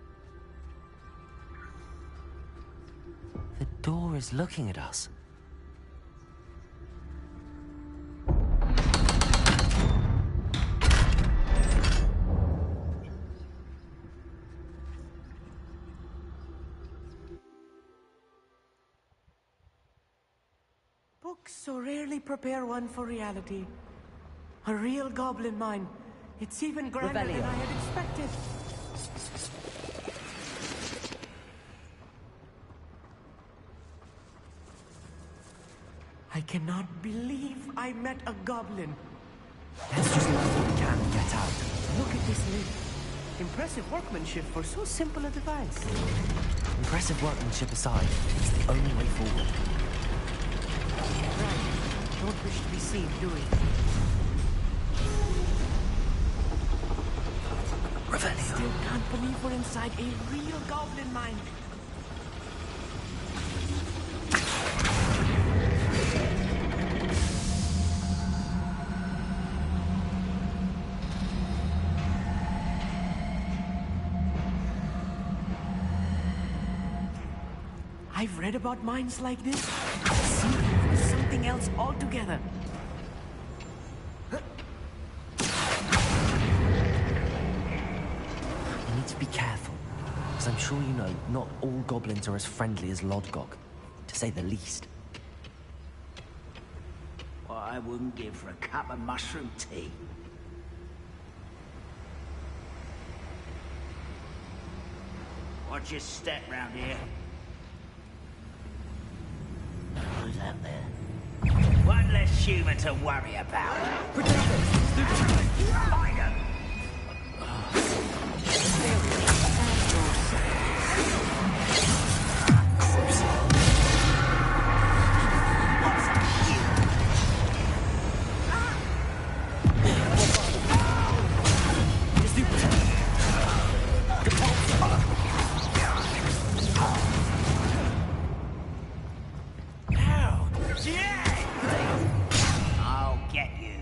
The door is looking at us. Books so rarely prepare one for reality. A real goblin mine. It's even grander than I had expected. I cannot believe I met a goblin. Let's just learn what we can and get out. Look at this lid. Impressive workmanship for so simple a device. Impressive workmanship aside, it's the only way forward. wish to be seen doing. Revelio. Still can't believe we're inside a real goblin mine. I've read about mines like this. See, it's something else altogether. You need to be careful, because I'm sure you know not all goblins are as friendly as Lodgok, to say the least. What I wouldn't give for a cup of mushroom tea. Watch your step round here. Who's out there? One less human to worry about. Find him! I'll get you.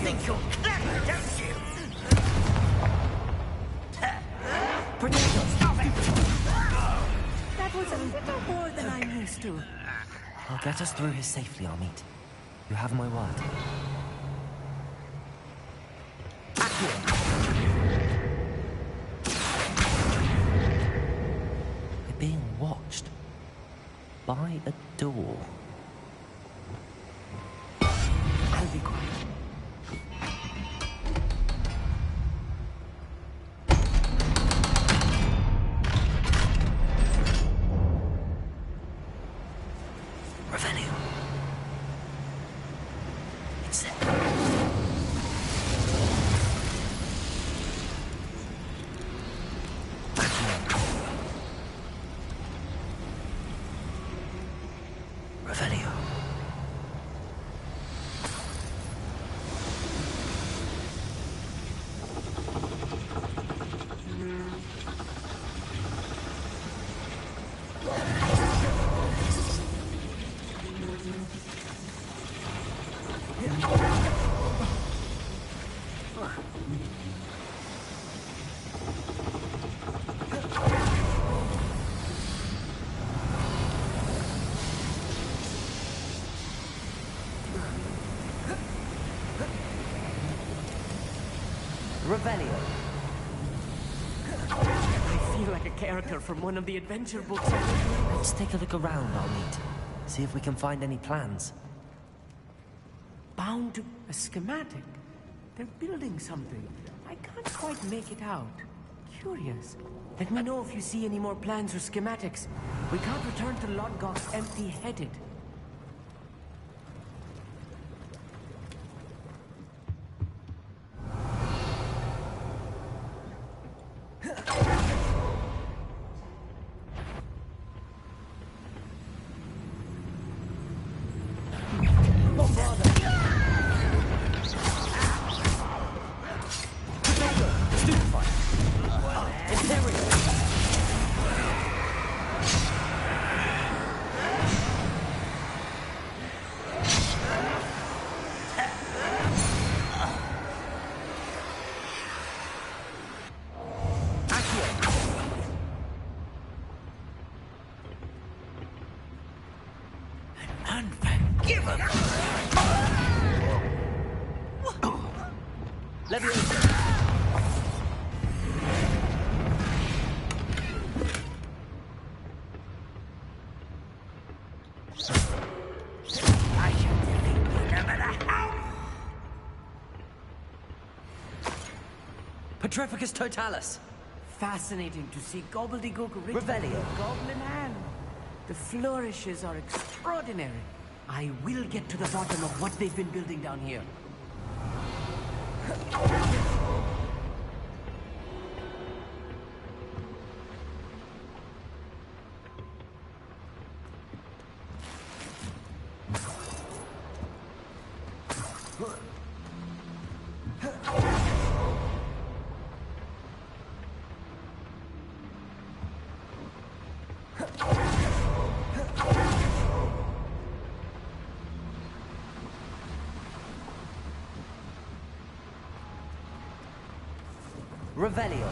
Think you're clever, don't you? Stop it! That was a little more than I'm used to. I'll get us through here safely, Amit. You have my word. We're being watched. By a door. I'll be quiet. Revenue. It's it. Revenue. Revelio. I feel like a character from one of the adventure books. Let's take a look around, Amit. See if we can find any plans. Bound to a schematic. They're building something. I can't quite make it out. Curious. Let me know if you see any more plans or schematics. We can't return to Lodgok empty-headed. Unforgiven! I shall defeat you no matter how. Petrificus totalis. Fascinating to see gobbledygook written Revelio. with a goblin hand. The flourishes are extraordinary. I will get to the bottom of what they've been building down here. Revelio.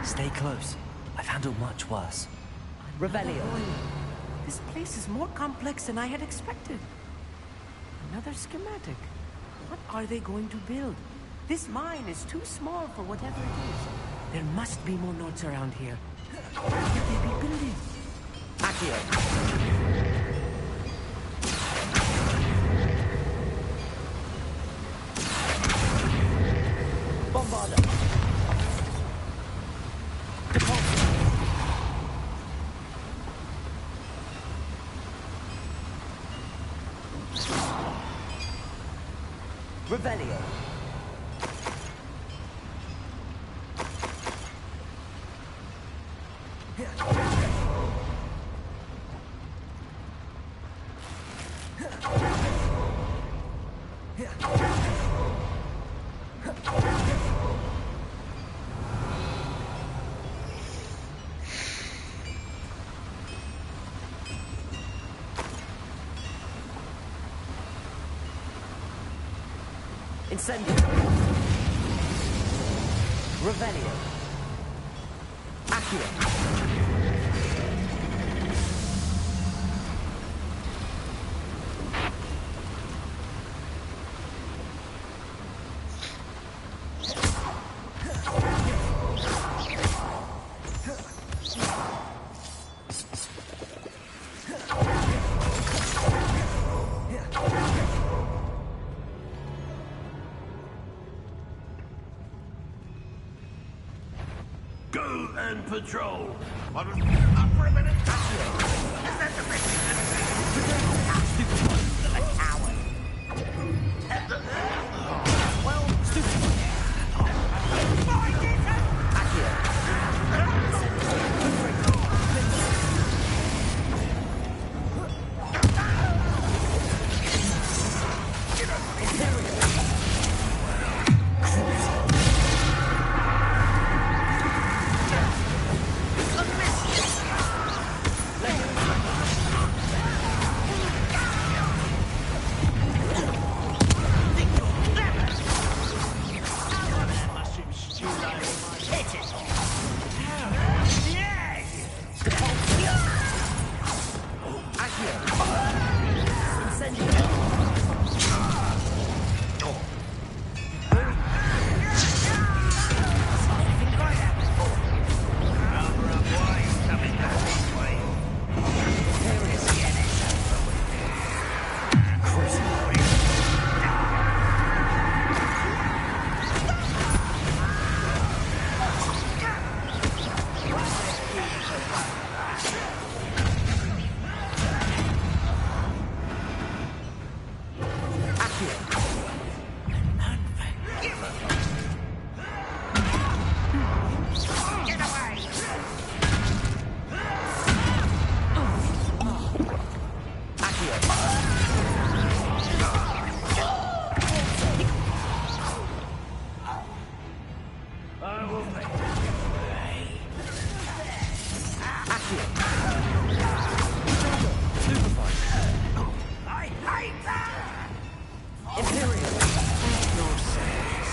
Stay close. I've handled much worse. Revelio. This place is more complex than I had expected. Another schematic. What are they going to build? This mine is too small for whatever it is. There must be more nodes around here. What could they be building? Accio. Bombarda. Revelio. Incendio. Revelio. Accio. Go and patrol. Up for a minute. Is that the best? A coward. Well, stupid. Find it! I hate that! Imperial. No sense.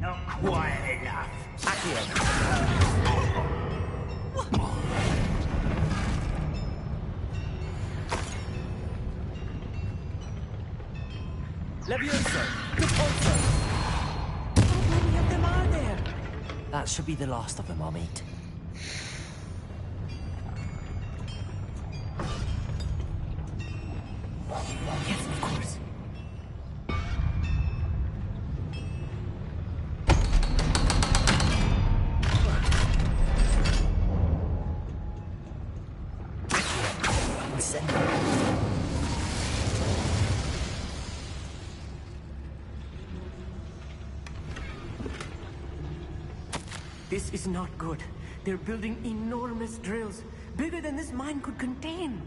Not quiet enough. Levioso. Repulso. How many of them are there? That should be the last of them, Amit. Yes, of course. This is not good. They're building enormous drills, bigger than this mine could contain.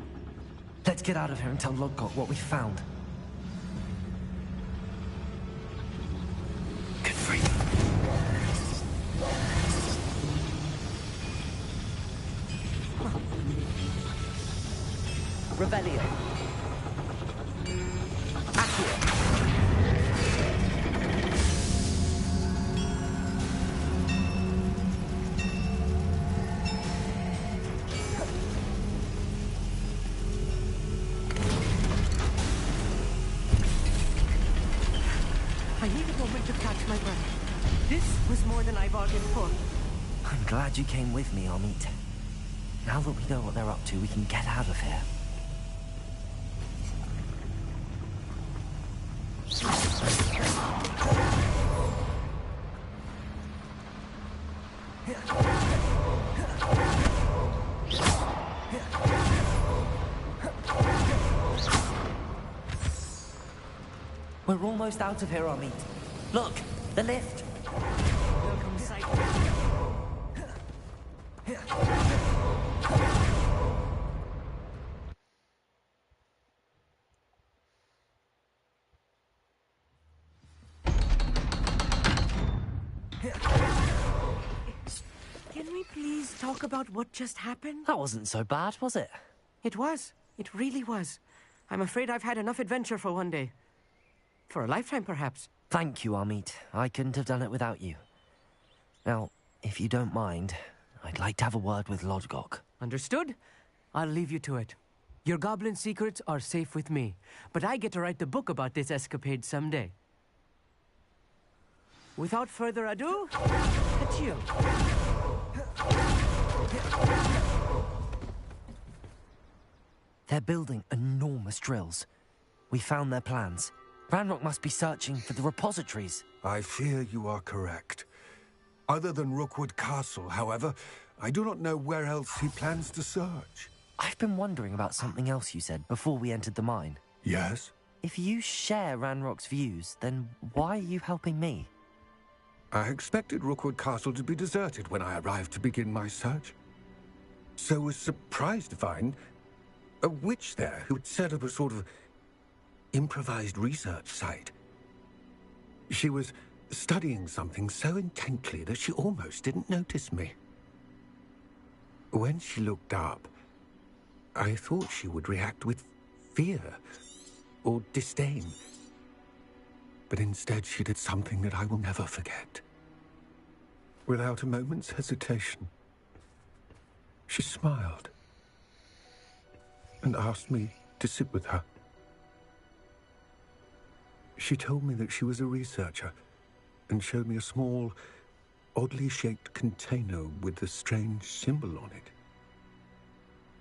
Let's get out of here and tell Lodgok what we found. Good for you. Revelio. I need a moment to catch my breath. This was more than I bargained for. I'm glad you came with me, Amit. Now that we know what they're up to, we can get out of here. We're almost out of here, Amit. Look, the lift. Welcome sight. Can we please talk about what just happened? That wasn't so bad, was it? It was. It really was. I'm afraid I've had enough adventure for one day. For a lifetime, perhaps. Thank you, Amit. I couldn't have done it without you. Now, if you don't mind, I'd like to have a word with Lodgok. Understood? I'll leave you to it. Your goblin secrets are safe with me, but I get to write the book about this escapade someday. Without further ado, adieu. They're building enormous drills. We found their plans. Ranrock must be searching for the repositories. I fear you are correct. Other than Rookwood Castle, however, I do not know where else he plans to search. I've been wondering about something else you said before we entered the mine. Yes? If you share Ranrock's views, then why are you helping me? I expected Rookwood Castle to be deserted when I arrived to begin my search. So was surprised to find a witch there who had set up a sort of improvised research site. She was studying something so intently that she almost didn't notice me. When she looked up, I thought she would react with fear or disdain. But instead she did something that I will never forget. Without a moment's hesitation, she smiled and asked me to sit with her. She told me that she was a researcher and showed me a small, oddly shaped container with a strange symbol on it.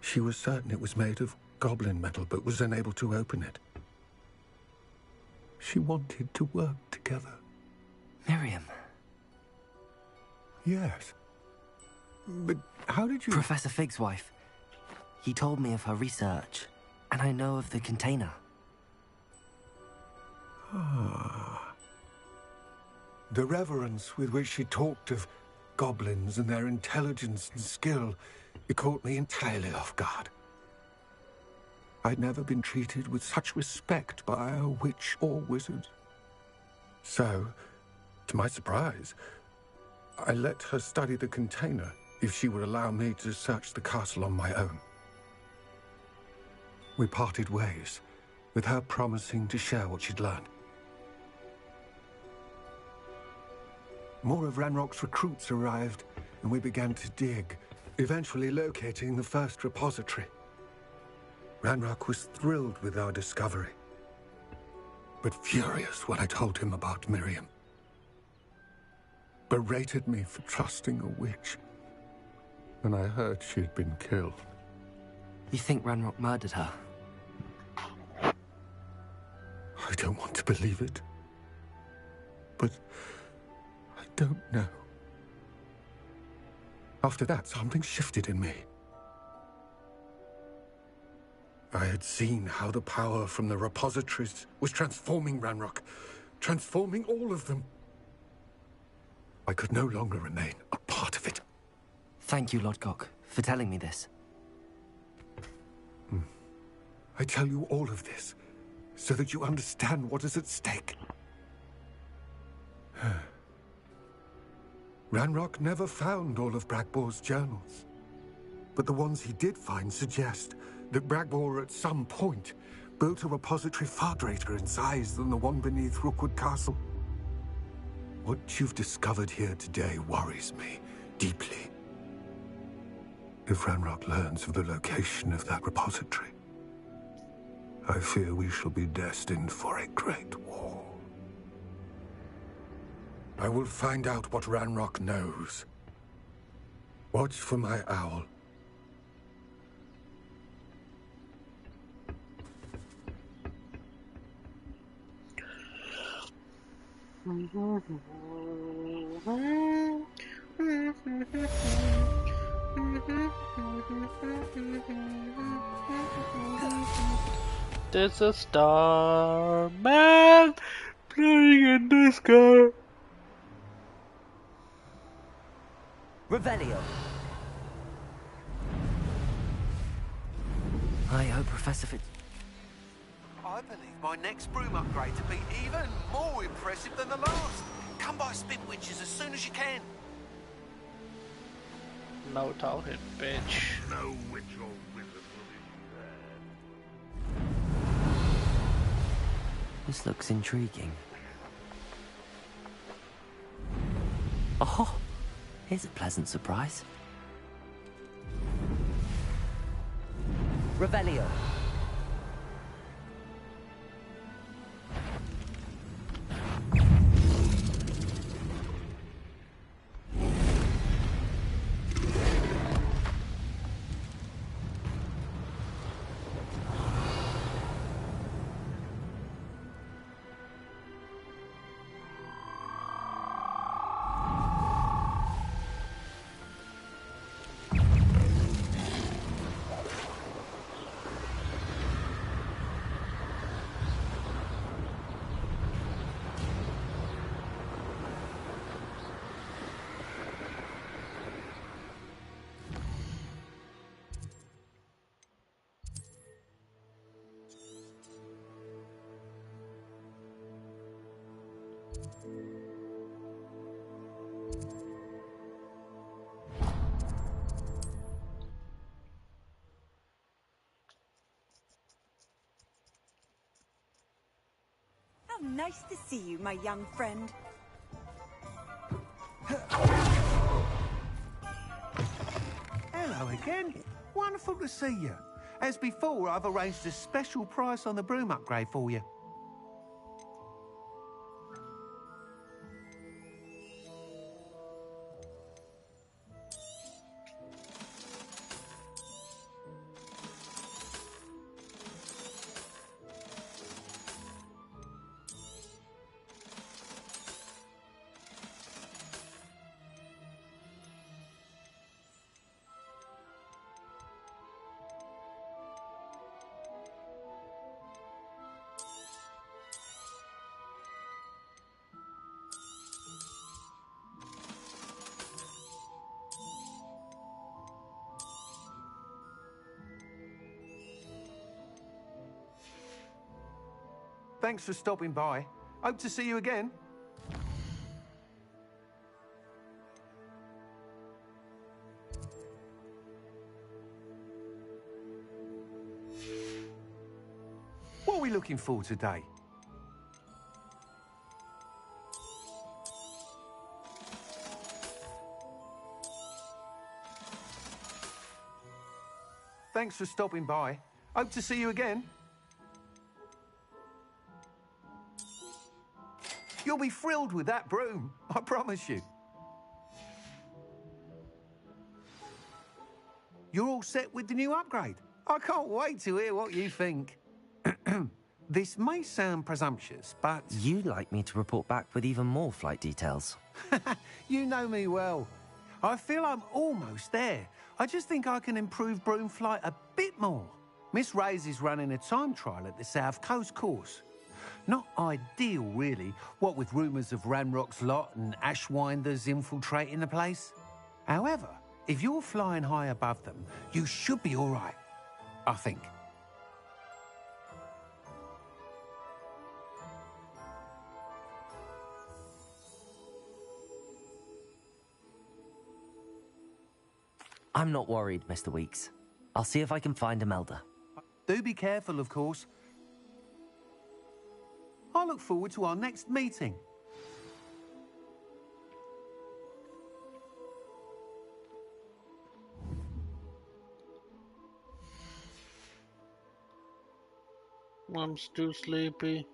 She was certain it was made of goblin metal, but was unable to open it. She wanted to work together. Miriam. Yes. But how did you... Professor Fig's wife. He told me of her research, and I know of the container. Ah. The reverence with which she talked of goblins and their intelligence and skill, it caught me entirely off guard. I'd never been treated with such respect by a witch or wizard. So, to my surprise, I let her study the container if she would allow me to search the castle on my own. We parted ways, with her promising to share what she'd learned. More of Ranrock's recruits arrived, and we began to dig, eventually locating the first repository. Ranrock was thrilled with our discovery, but furious when I told him about Miriam. Berated me for trusting a witch, and I heard she'd been killed. You think Ranrock murdered her? I don't want to believe it, but I don't know. After that, something shifted in me. I had seen how the power from the repositories was transforming Ranrock, transforming all of them. I could no longer remain a part of it. Thank you, Lodgok, for telling me this. I tell you all of this so that you understand what is at stake. Ranrock never found all of Bragbor's journals, but the ones he did find suggest that Bragbor at some point built a repository far greater in size than the one beneath Rookwood Castle. What you've discovered here today worries me deeply. If Ranrock learns of the location of that repository, I fear we shall be destined for a great war. I will find out what Ranrock knows. Watch for my owl. There's a star man playing in the sky. Revelio. I hope Professor Fitz... I believe my next broom upgrade to be even more impressive than the last. Come by Spin Witches as soon as you can. No talking, bitch. No witch or wizard will be This looks intriguing. Oh, here's a pleasant surprise. Revelio. How nice to see you, my young friend. Hello again. Wonderful to see you. As before, I've arranged a special price on the broom upgrade for you. Thanks for stopping by. Hope to see you again. What are we looking for today? Thanks for stopping by. Hope to see you again. You'll be thrilled with that broom, I promise you. You're all set with the new upgrade. I can't wait to hear what you think. This may sound presumptuous, but... You'd like me to report back with even more flight details. You know me well. I feel I'm almost there. I just think I can improve broom flight a bit more. Miss Reyes is running a time trial at the South Coast course. Not ideal, really, what with rumours of Ranrock's lot and Ashwinders infiltrating the place. However, if you're flying high above them, you should be all right, I think. I'm not worried, Mr. Weeks. I'll see if I can find Imelda. Do be careful, of course. I look forward to our next meeting. I'm still sleepy.